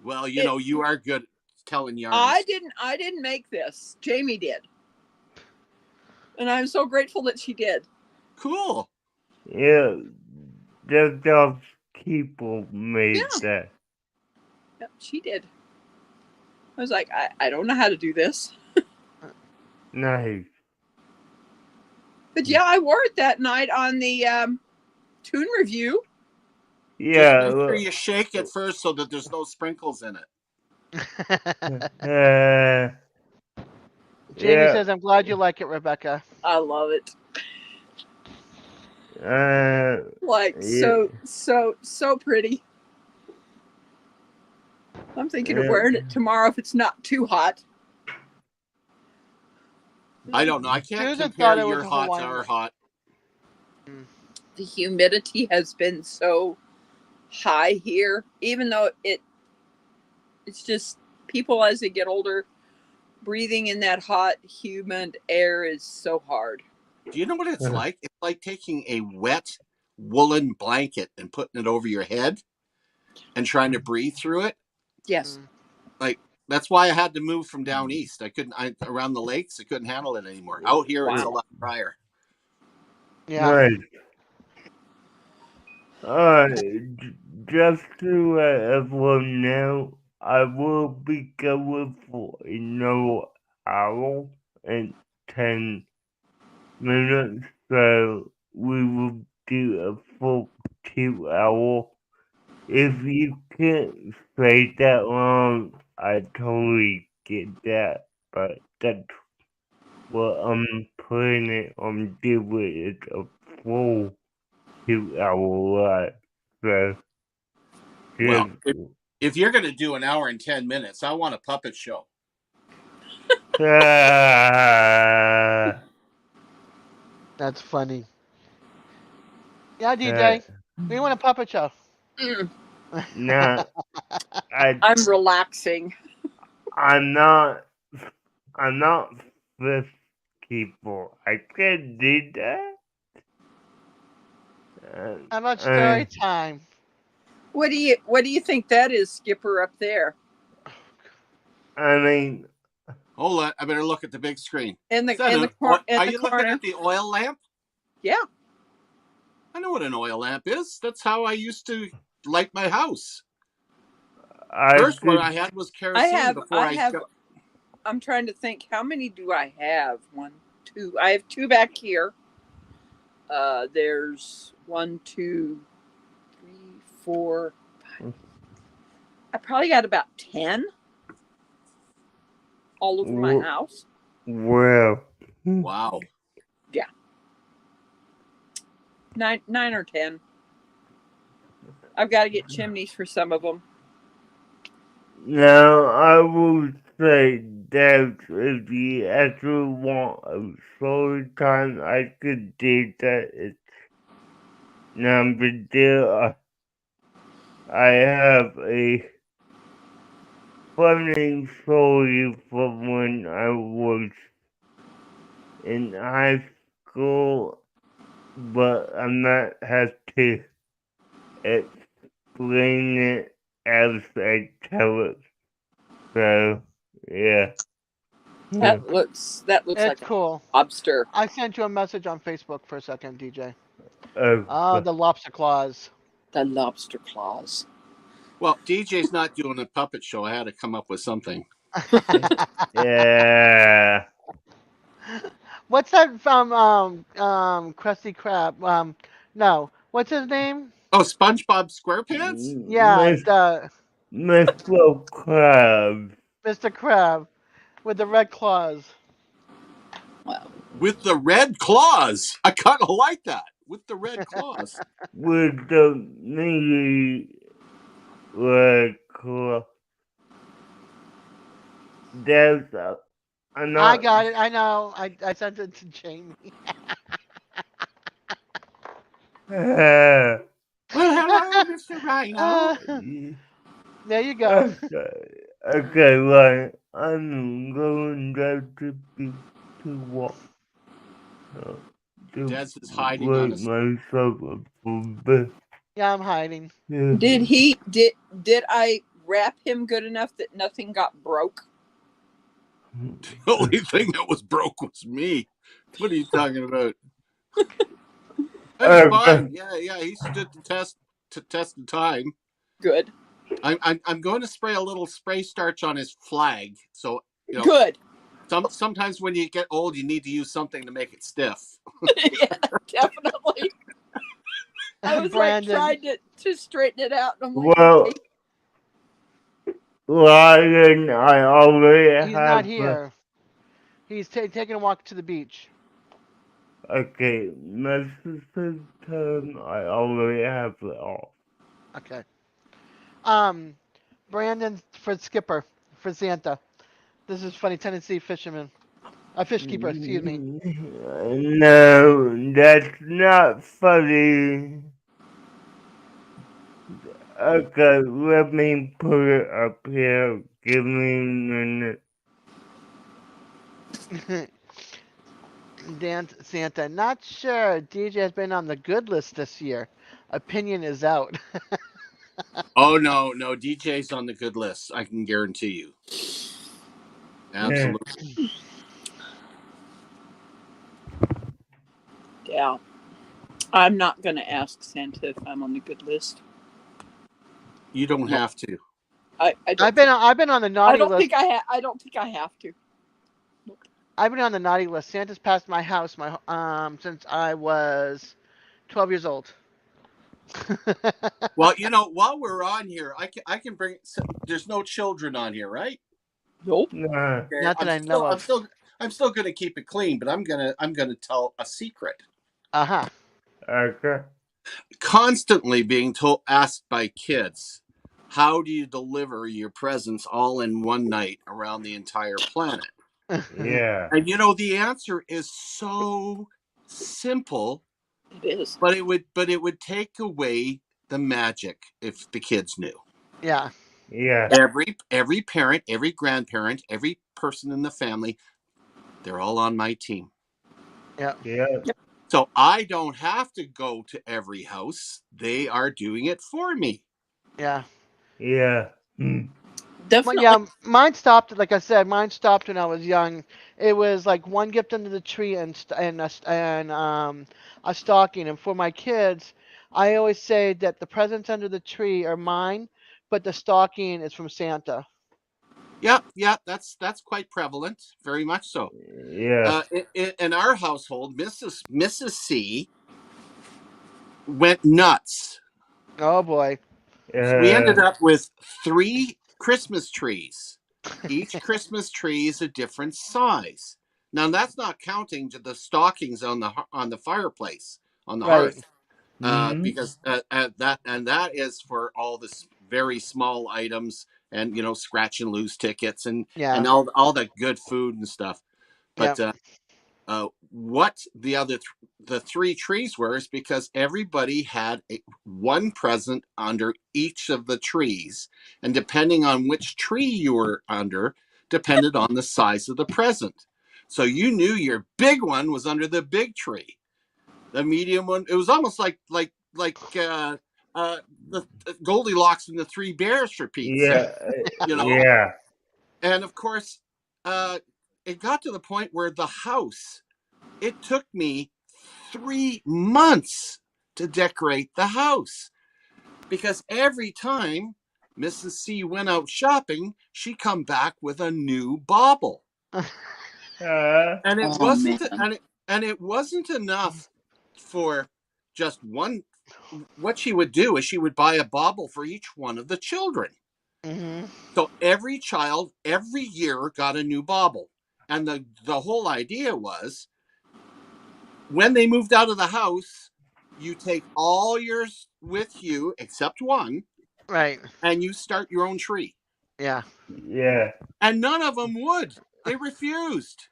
Well, It. you are good at telling yarns. I didn't make this. Jamie did, and I'm so grateful that she did. Cool. yeah, the people Yeah, made that. yep, she did. I was like, I don't know how to do this, Nice. but yeah, I wore it that night on the Toon review. Just Yeah. make sure you shake it first so that there's no sprinkles in it. Uh, Jamie yeah. says, "I'm glad you like it, Rebecca." I love it. Like Yeah. so pretty. I'm thinking of Yeah. wearing it tomorrow if it's not too hot. I don't know. I can't Susan compare thought it was your a hot to Hawaiian. our hot. The humidity has been so high here, even though it's just people as they get older, breathing in that hot, humid air is so hard. Do you know what it's like? It's like taking a wet woolen blanket and putting it over your head and trying to breathe through it. Yes. Like, that's why I had to move from down east. Around the lakes, I couldn't handle it anymore. Out here, it's a Wow. lot drier. Yeah. Nice. Just to let everyone know, I will be going for another hour and 10 minutes, so we will do a full 2 hour. If you can't stay that long, I totally get that, but that's what I'm planning on doing is a full 2 hour live. So Well, just if you're going to do an hour and 10 minutes, I want a puppet show. ah, That's funny. Yeah, DJ. We want a puppet show. Mm, nah, I I'm relaxing. I'm not I'm not this people. I can't do that. How about Uh, story time? What do you think that is, Skipper, up there I mean, Hold on, I better look at the big screen. in Is that the in are the you looking corner? at the oil lamp? Yeah. I know what an oil lamp is. That's how I used to light my house. I First one I could. had was kerosene before I I have. got. I'm trying to think. How many do I have? One, two. I have two back here. There's one, two, three, four. I probably got about 10 all over my house. Well, Wow. Yeah, nine or 10. I've got to get chimneys for some of them. now I will say that if you actually want a story time, I could do that. It's number two. I have a funny story from when I was in high school, but I'm not have to explain it as I tell it. So, yeah. That looks It's like a cool. lobster. I sent you a message on Facebook for a second, DJ. Oh, Oh, the lobster claws. The lobster claws. Well, DJ's not doing a puppet show. I had to come up with something. yeah. What's that from Krusty Krab? No. What's his name? Oh, SpongeBob SquarePants Yeah, Miss, the Mr. Krabs Mr. Crab with the red claws. Wow. with the red claws. I kind of like that with the red claws. with the mini red claw. There's I'm I not. got it. I know. I sent it to Jamie. Well, hello, Mr. Rhino. There you go. Okay, right. I'm going down to be to walk. To Dez is hiding on wake us. myself up from bed. Yeah, I'm hiding. Did I wrap him good enough that nothing got broke? The only thing that was broke was me. What are you talking about? That's fine. Yeah. He stood the test the time. Good. I'm going to spray a little spray starch on his flag. So Good. sometimes when you get old, you need to use something to make it stiff. Yeah, definitely. I was Brandon. like trying to straighten it out. And I'm like, Well, okay. Ryan, I already He's not have. here. He's taking a walk to the beach. Okay, my sister's turn. I already have it off. Okay. Brandon for Skipper for Santa. This is funny. Tennessee fisherman. A fish keeper. Excuse me. No, that's not funny. Okay, let me put it up here. Give me a minute. Dan Santa. Not sure. DJ has been on the good list this year. Opinion is out. Oh no, DJ's on the good list. I can guarantee you. Absolutely. Yeah. I'm not going to ask Santa if I'm on the good list. You don't have to. I don't I've been on the naughty list. I don't think I have to. I've been on the naughty list. Santa's passed my house since I was 12 years old. Well, while we're on here, I can bring. There's no children on here, right? Nope. Nah. Okay. Not that I know of. I'm still going to keep it clean, but I'm gonna tell a secret. Uh-huh. Okay. Constantly being asked by kids, how do you deliver your presents all in one night around the entire planet? Yeah. And the answer is so simple, It is. but it would take away the magic if the kids knew. Yeah. Yeah. Every parent, every grandparent, every person in the family, they're all on my team. Yeah. Yeah. So I don't have to go to every house. They are doing it for me. Yeah. Yeah. Mm. Definitely. Yeah, mine stopped. Like I said, mine stopped when I was young. It was like one gift under the tree and a stocking. And for my kids, I always say that the presents under the tree are mine, but the stocking is from Santa. Yeah, that's quite prevalent, very much so. Yeah. In our household, Mrs. C went nuts. Oh boy. We ended Uh, up with 3 Christmas trees. Each Christmas tree is a different size. Now that's not counting the stockings on the fireplace on the Right. hearth, mm. because that is for all this very small items and scratch and lose tickets and Yeah. all that good food and stuff. Yeah. But what the 3 trees were is because everybody had one present under each of the trees, and depending on which tree you were under, depended on the size of the present. So you knew your big one was under the big tree. The medium one, it was almost uh, the Goldilocks and the 3 Bears for Pete's Yeah. sake, you know. Yeah. And of course, it got to the point where the house, it took me 3 months to decorate the house, because every time Mrs. C went out shopping, she'd come back with a new bauble. And it Oh wasn't man. and it wasn't enough for just one. What she would do is she would buy a bauble for each one of the children. Mhm. So every child every year got a new bauble. And the whole idea was, when they moved out of the house, you take all yours with you except one, Right. and you start your own tree. Yeah. Yeah. And none of them would. They refused.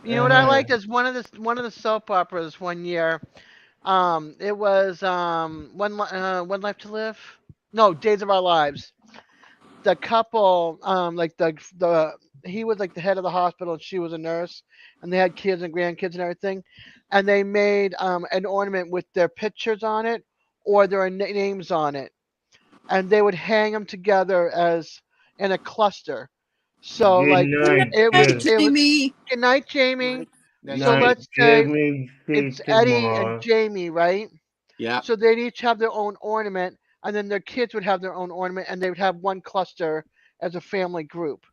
You know what I liked is one of the soap operas one year. It was One Life to Live. No, Days of Our Lives. The couple, like the he was like the head of the hospital and she was a nurse, and they had kids and grandkids and everything, and they made an ornament with their pictures on it or their names on it, and they would hang them together as in a cluster. So Good like Good night, it was good night, it was Jamie. good night, Jamie. Night, So night, Jamie. let's say Jimmy. See it's Eddie and tomorrow. Jamie, right? Yeah. So they'd each have their own ornament, and then their kids would have their own ornament, and they would have one cluster as a family group.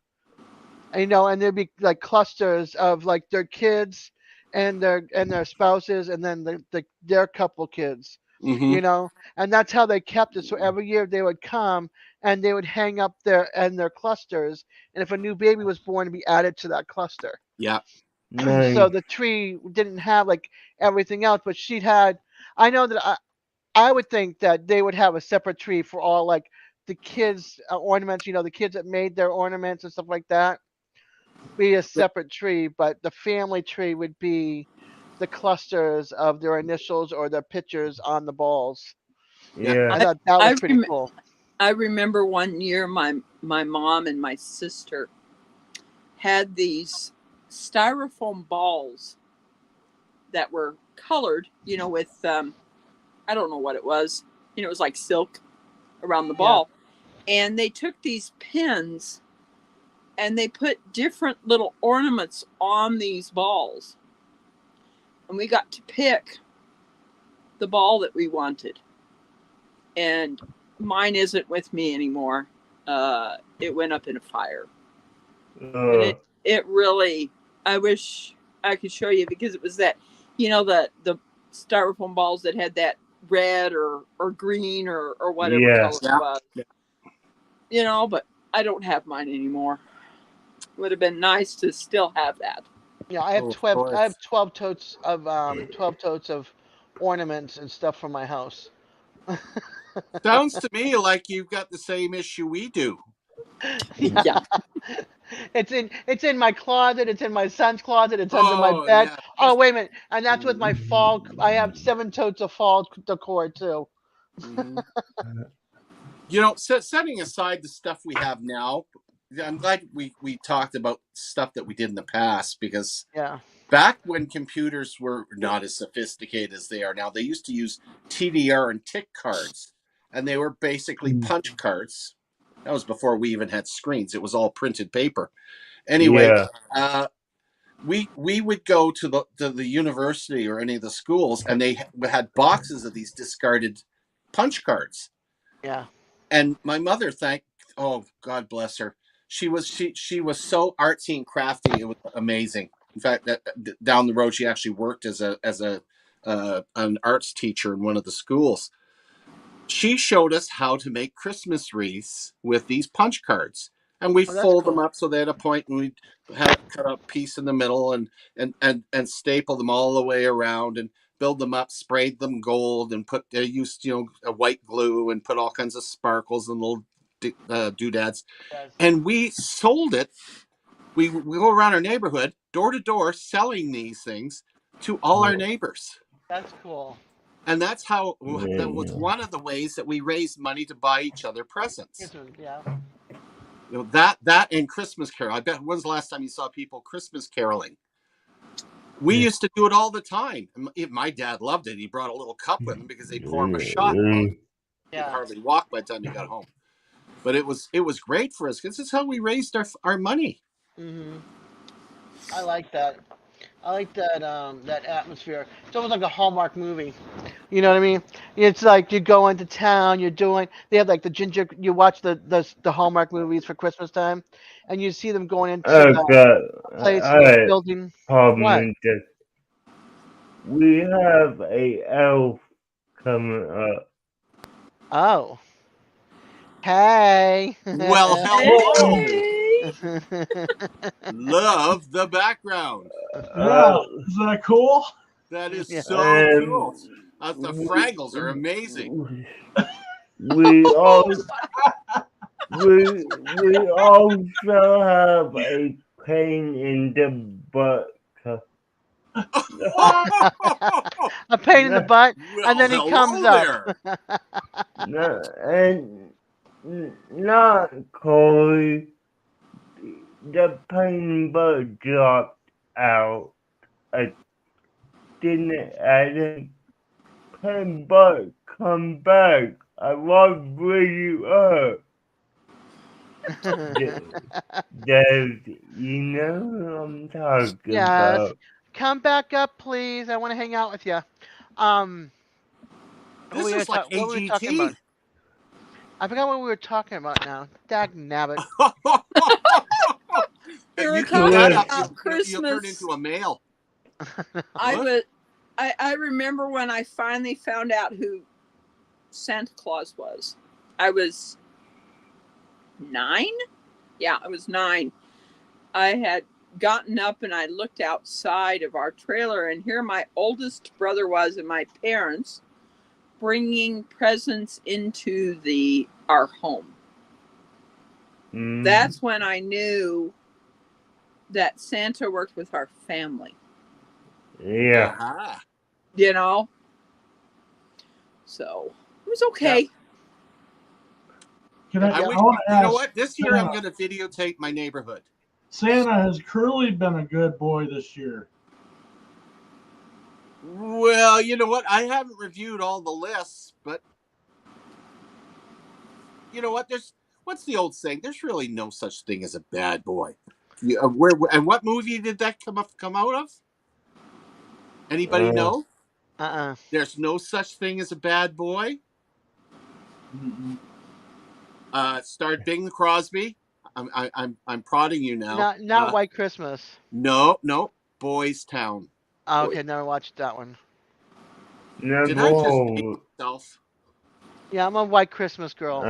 And, and there'd be like clusters of like their kids and their spouses, and then their couple kids. Mm-hmm. And that's how they kept it. So every year they would come and they would hang up their clusters, and if a new baby was born, to be added to that cluster. Yeah. So Nice. the tree didn't have like everything else, but she'd had. I know that I would think that they would have a separate tree for all like the kids' ornaments. The kids that made their ornaments and stuff like that, be a separate tree, but the family tree would be the clusters of their initials or their pictures on the balls. Yeah. I Yeah. I thought that was I, pretty rem- cool. I remember one year my mom and my sister had these styrofoam balls that were colored, with I don't know what it was. It was like silk around the Yeah. ball. And they took these pins and they put different little ornaments on these balls. And we got to pick the ball that we wanted. And mine isn't with me anymore. It went up in a fire. And it really, I wish I could show you, because it was that, the styrofoam balls that had that red or green or whatever Yeah. color it was. You know, but I don't have mine anymore. Would have been nice to still have that. Yeah, I have Oh, of 12. course. I have 12 totes of ornaments and stuff from my house. Sounds to me like you've got the same issue we do. Yeah. It's in my closet. It's in my son's closet. It's under my Oh, bed. yeah. Oh, wait a minute. And that's with my fall. I have 7 totes of fall decor too. Mm-hmm. Setting aside the stuff we have now, I'm glad we talked about stuff that we did in the past, because Yeah. back when computers were not as sophisticated as they are now, they used to use TDR and tick cards, and they were basically punch cards. That was before we even had screens. It was all printed paper. Anyway, Yeah. we would go to the university or any of the schools, and they had boxes of these discarded punch cards. Yeah. And my mother, oh, God bless her, she was so artsy and crafty. It was amazing. In fact, down the road, she actually worked as an arts teacher in one of the schools. She showed us how to make Christmas wreaths with these punch cards, and we Oh, that's fold them cool. up so they had a point, and we had cut a piece in the middle, and staple them all the way around, and build them up, sprayed them gold, and used a white glue, and put all kinds of sparkles and little doodads, Yes. and we sold it. We go around our neighborhood, door to door, selling these things to all our neighbors. That's cool. And that's how that was one of the ways that we raised money to buy each other presents. Yeah. That and Christmas carol. I bet, when's the last time you saw people Christmas caroling? We used to do it all the time. My dad loved it. He brought a little cup with him because they pour him a shot. He could hardly walk by the time he got home. But it was great for us, because this is how we raised our money. Mhm. I like that. I like that atmosphere. It's almost like a Hallmark movie. You know what I mean? It's like you go into town, they have like the ginger, you watch the Hallmark movies for Christmas time, and you see them going into Oh the God. place I and they're had building. problem What? with this. We have a elf coming up. Oh. Hey. Well, Oh, hello. Love the background. yeah. Is that cool? That is Yeah. so And cool. The Fraggles are amazing. we all we also have a pain in the butt. A pain in the butt, and Well, then he comes hello up. there. No, and not Corey. The pain butt dropped out. I didn't. I didn't. Pain butt, come back. I want to bring you up. There's, you know who I'm talking Yes. about. Come back up, please. I want to hang out with you. Um, This is like what were we talking about? AGT. I forgot what we were talking about now. Dag nabbit. We were You keep talking that up, about you'll turn into Christmas. a male. I What? was I remember when I finally found out who Santa Claus was. I was 9? Yeah, I was 9. I had gotten up and I looked outside of our trailer, and here my oldest brother was and my parents bringing presents into our home. That's when I knew that Santa worked with our family. Yeah. Uh-huh. You know? So it was okay. Can I Yeah. want to You know ask what? This year I'm Santa. going to videotape my neighborhood. Santa, has Curly been a good boy this year? Well, you know what? I haven't reviewed all the lists, but you know what? What's the old saying? There's really no such thing as a bad boy. And what movie did that come out of? Anybody know? There's no such thing as a bad boy. Starred Bing Crosby. I'm prodding you now. Not White Christmas. No, Boys Town. Oh, okay, never watched that one. Number Did I just date one, myself? Yeah, I'm a White Christmas girl.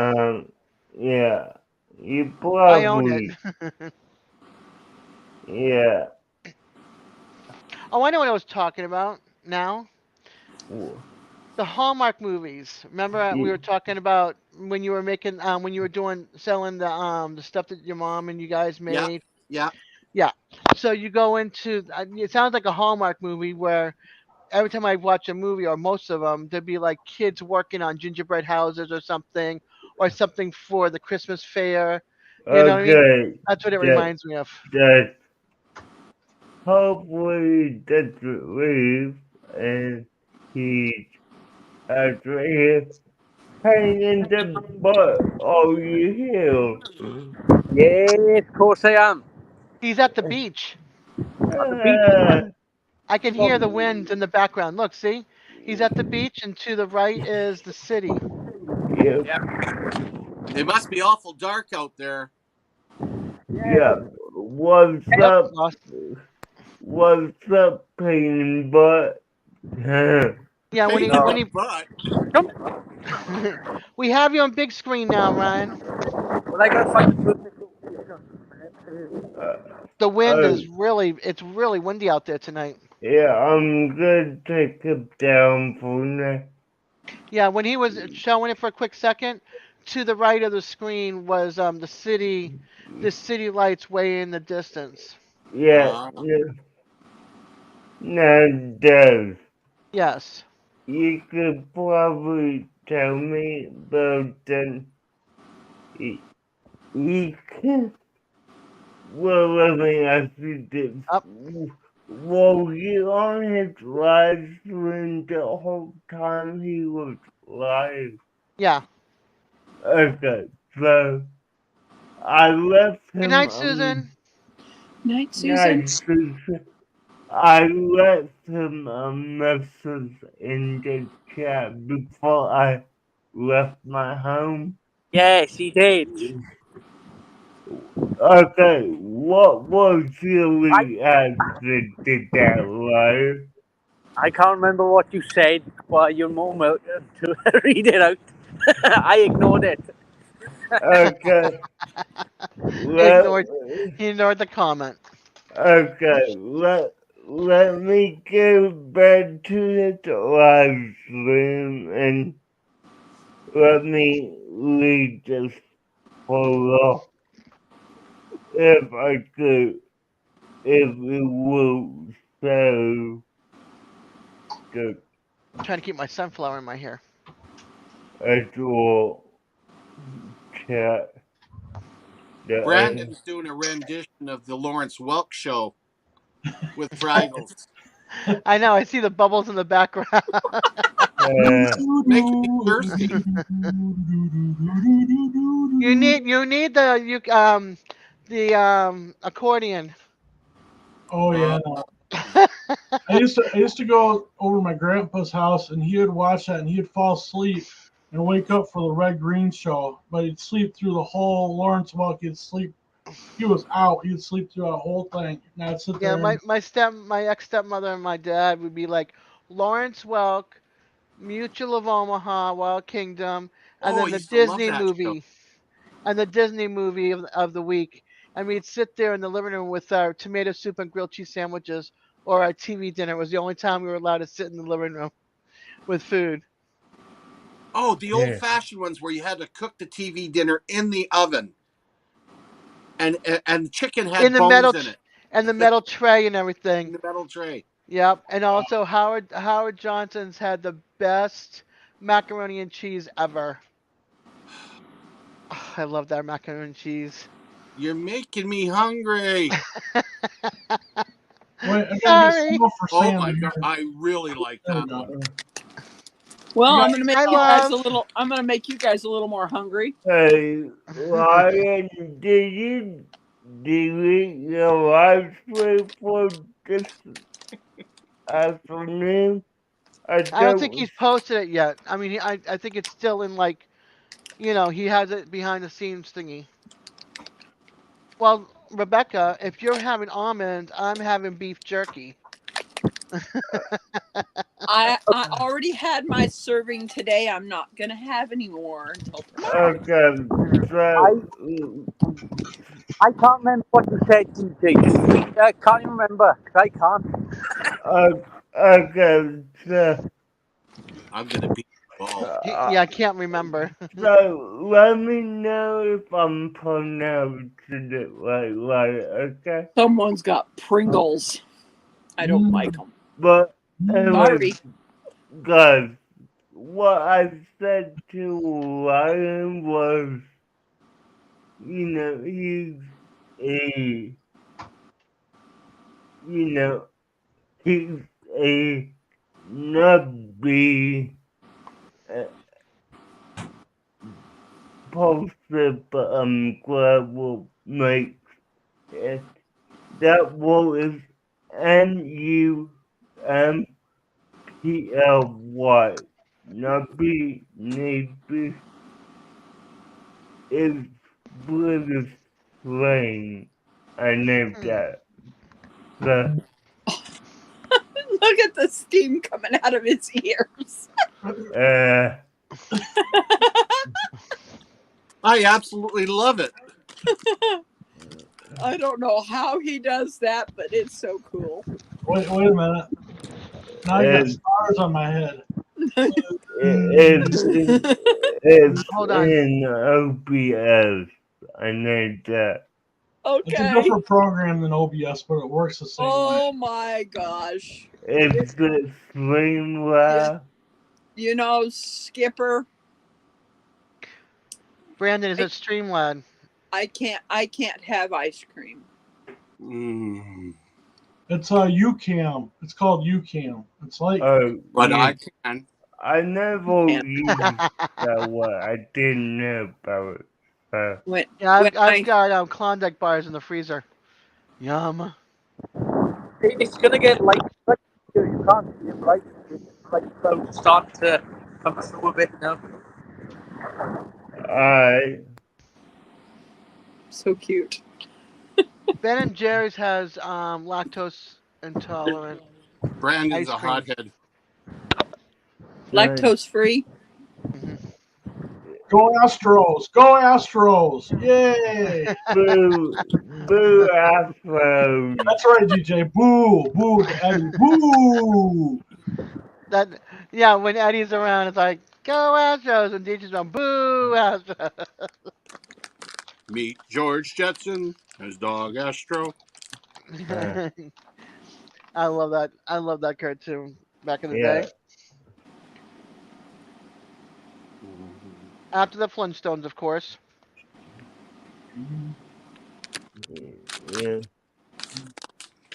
yeah, you I own it. probably, yeah, Oh, I know what I was talking about now. w- The Hallmark movies. Remember we were y- talking about when you were making when you were doing selling the stuff that your mom and you guys Yeah, made. yeah. Yeah. So you go into it sounds like a Hallmark movie where every time I watch a movie or most of them, there'd be like kids working on gingerbread houses or something for the Christmas fair. You know what I mean? okay, That's what it that, reminds me of. that, hopefully that's relief, and he, actually, hanging the butt, oh, you Yes, of course I am. He's at the beach. At the beach. heal. I can Well, hear the wind in the background. Look, see? He's at the beach, and to the right is the city. Yep, yeah. It must be awful dark out there. Yes. yep. What's Oh, up? lost. What's up, pain butt? Yeah, when Pain he in when No, the he butt. we have you on big screen now, Ryan. Well, I gotta find the perfect location. uh, The wind uh, is really really windy out there tonight. yeah, I'm gonna take it down for now. Yeah, when he was showing it for a quick second, to the right of the screen was the city lights way in the distance. Yeah, Uh, no, Dave, Yes. you could probably tell me, but then you can. Well, let me ask you this. Up. Was he on his live stream the whole time he was live? Yeah. Okay, so I left Good him night, Susan. Night, Susan. nice. I left him a message in the chat before I left my home. Yes, he did. Okay, what was your I reaction to that, live? I can't remember what you said, but your mum to read it out. I ignored it. Okay, let, Ignored. He ignored the comment. okay, let me get back to the live stream and let me read this photo if I could, if it will show the I'm trying to keep my sunflower in my hair. actual chat that Brandon's doing a rendition of the Lawrence Welk show with Fraggles. I know. I see the bubbles in the background. uh, Making me thirsty. You need the accordion. Oh Uh, yeah. I used to go over to my grandpa's house and he would watch that and he'd fall asleep and wake up for the Red Green show. But he'd sleep through the whole Lawrence Welk. He'd sleep. He was out. He'd sleep through that whole thing. And I'd sit Yeah, there and my ex stepmother and my dad would be like Lawrence Welk, Mutual of Omaha, Wild Kingdom, and oh, then I used to love that show. The Disney movie of the week. And we'd sit there in the living room with our tomato soup and grilled cheese sandwiches or our TV dinner. It was the only time we were allowed to sit in the living room with food. Oh, the old yeah, fashioned ones where you had to cook the TV dinner in the oven, and the chicken In had the bones in it and the metal tray and in everything. the metal tray. Yep. And also Howard Johnson's had the best macaroni and cheese ever. Oh, I love that macaroni and cheese. You're making me hungry. wait. I gotta get some Sorry. more for Oh Sandy my god, here. I really like There we that go. one. I Well, got Hi, love. I'm gonna make you guys a little more hungry. hey, Ryan, delete your live stream for this afternoon? I I don't think don't. he's posted it yet. I mean, I think it's still in like, he has it behind the scenes thingy. Well, Rebecca, if you're having almonds, I'm having beef jerky. I already had my serving today. I'm not gonna have any more until tomorrow. Okay, so I can't remember what you said, DJ. I can't remember, 'cause I can't. okay, so I'm gonna beat the ball. uh, Yeah, I can't remember. so let me know if I'm pronouncing it right, okay? Someone's got Pringles. I don't like them. But anyway, Sorry. guys, what I said to Ryan was, he's a, you know, he's a nubby posted, but I'm glad we'll make it. That was NUMPLY. Nubby Navy is British slang. I named that. The, Look at the steam coming out of his ears. uh, I absolutely love it. I don't know how he does that, but it's so cool. Wait a minute. Now I got it's, stars on my head. it's Hold on. in OBS. I named that. It's a Okay. different program than OBS, but it works the same way. Oh my gosh. It's the Streamlabs. You know, Skipper, Brandon, is it Streamlab? I can't have ice cream. Mm. It's UCAM. It's called UCAM. It's like But Yeah, I can. I never Yeah. used that one. I didn't know about it. When Yeah, when I've got Klondike bars in the freezer. Yum. It's gonna get light. You can't see it, right? Like clouds start to come through a bit now. I so cute. Ben and Jerry's has lactose intolerant Brandon's ice a cream. hothead. Lactose free. Mhm. Go Astros! Go Astros! Yay! boo Astros. That's right, DJ. Boo! Boo to Eddie. Boo! That yeah, when Eddie's around, it's like go Astros, and DJ's on boo Astros. Meet George Jetson, his dog Astro. I love that. I love that cartoon back in the Yeah. day. After the Flintstones, of course. Yeah.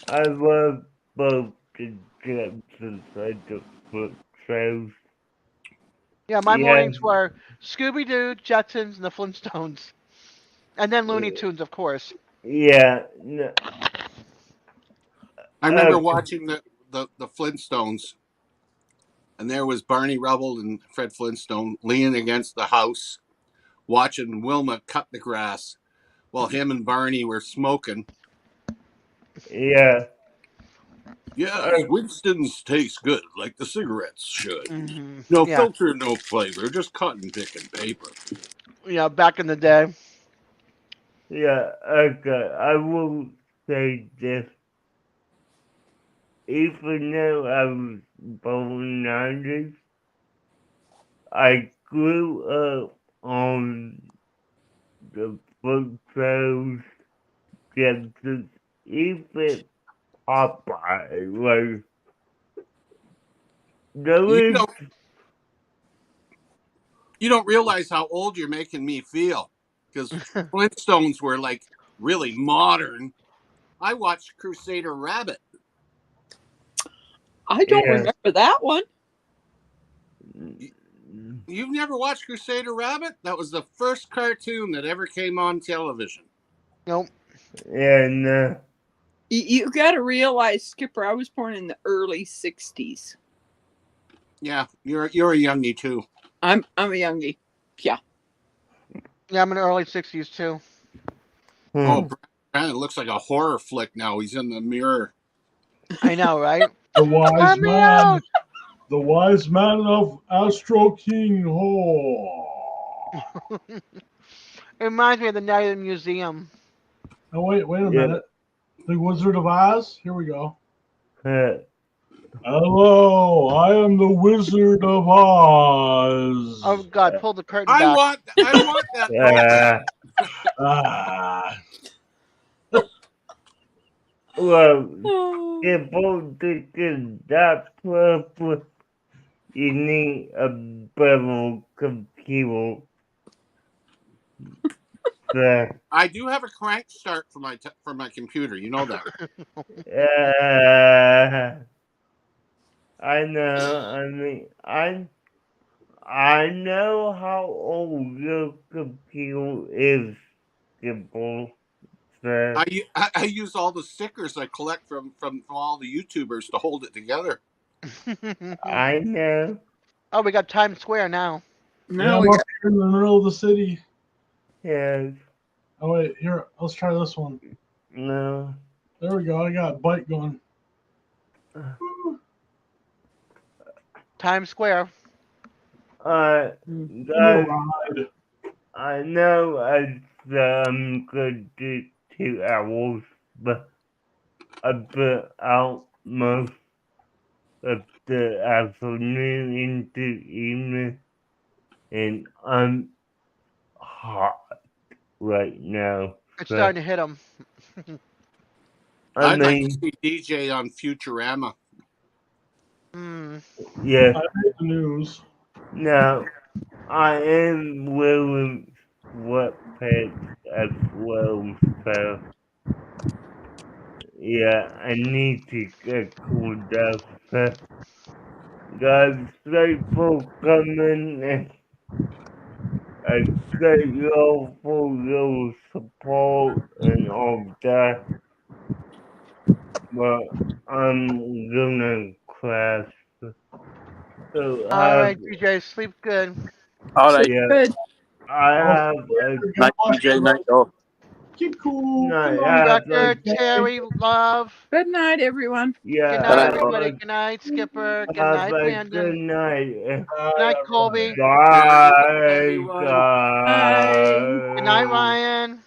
I love both the Jetsons and the Flintstones. Yeah, my Yeah. mornings were Scooby Doo, Jetsons, and the Flintstones, and then Looney Tunes, of course. Yeah. No, I remember watching the Flintstones, and there was Barney Rubble and Fred Flintstone leaning against the house, watching Wilma cut the grass while him and Barney were smoking. yeah. Yes, Winston's taste good, like the cigarettes should. Hmm No Yeah, filter, no flavor, just cotton picking paper. yeah, back in the day. Yeah. Okay. I will say this. Even though I was born 90s, I grew up on the Flintstones, Jetsons, even Popeye. Like, You there is, don't you don't realize how old you're making me feel, because Flintstones were like really modern. I watched Crusader Rabbit. I don't yeah. remember that one. You've never watched Crusader Rabbit? That was the first cartoon that ever came on television. Nope. And, You got to realize, Skipper, I was born in the early '60s. Yeah, you're a youngie too. I'm a youngie. Yeah. Yeah, I'm in the early '60s too. Oh, Brandon looks like a horror flick now. He's in the mirror. I know, right? The wise Let me man. out! The wise man of Astro King. Oh. It reminds me of the Night of the Museum. Oh, wait a Yeah. minute. The Wizard of Oz? Here we go. Uh, Hello, I am the Wizard of Oz. Oh God, pull the curtain I back. want that program. Ah, well, Oh. people think that purpose you need a better computer. So, I do have a crank start for my computer. You know that. I know. I mean, I know how old your computer is, Skipper. So, I use all the stickers I collect from all the YouTubers to hold it together. I know. Oh, we got Times Square now. yeah, Now I'm we up got here in the middle of the city. Yes. Oh wait, here, let's try this one. No. There we go. I got a bite going. Times Square. Give me a Guys, ride. I know I'm good to 2 hours, but I put out most of the afternoon into evening, and I'm hot right now. It's So, starting to hit them. I I'd like to mean, see DJ on Futurama. Mm. yeah, I made the news. now I am wearing sweatpants as well, so yeah, I need to get cooled down. So, guys, thanks for coming, and I thank you all for your support and all that. But I'm gonna crash. So All right, DJ, sleep good. All so right. yeah, good. I Oh, have a God Night, bless DJ. you. Night, all. Keep cool. Good night. night. Have Becker, a Terry, love. Good night, everyone. Good yeah. Good night, night, Have all. everybody. a Good night, Skipper. Good have night, a good Brandon. night. Bye, Good night, everybody. Colby. Good night, Bye, everyone. Bye. Good night, guys. Ryan.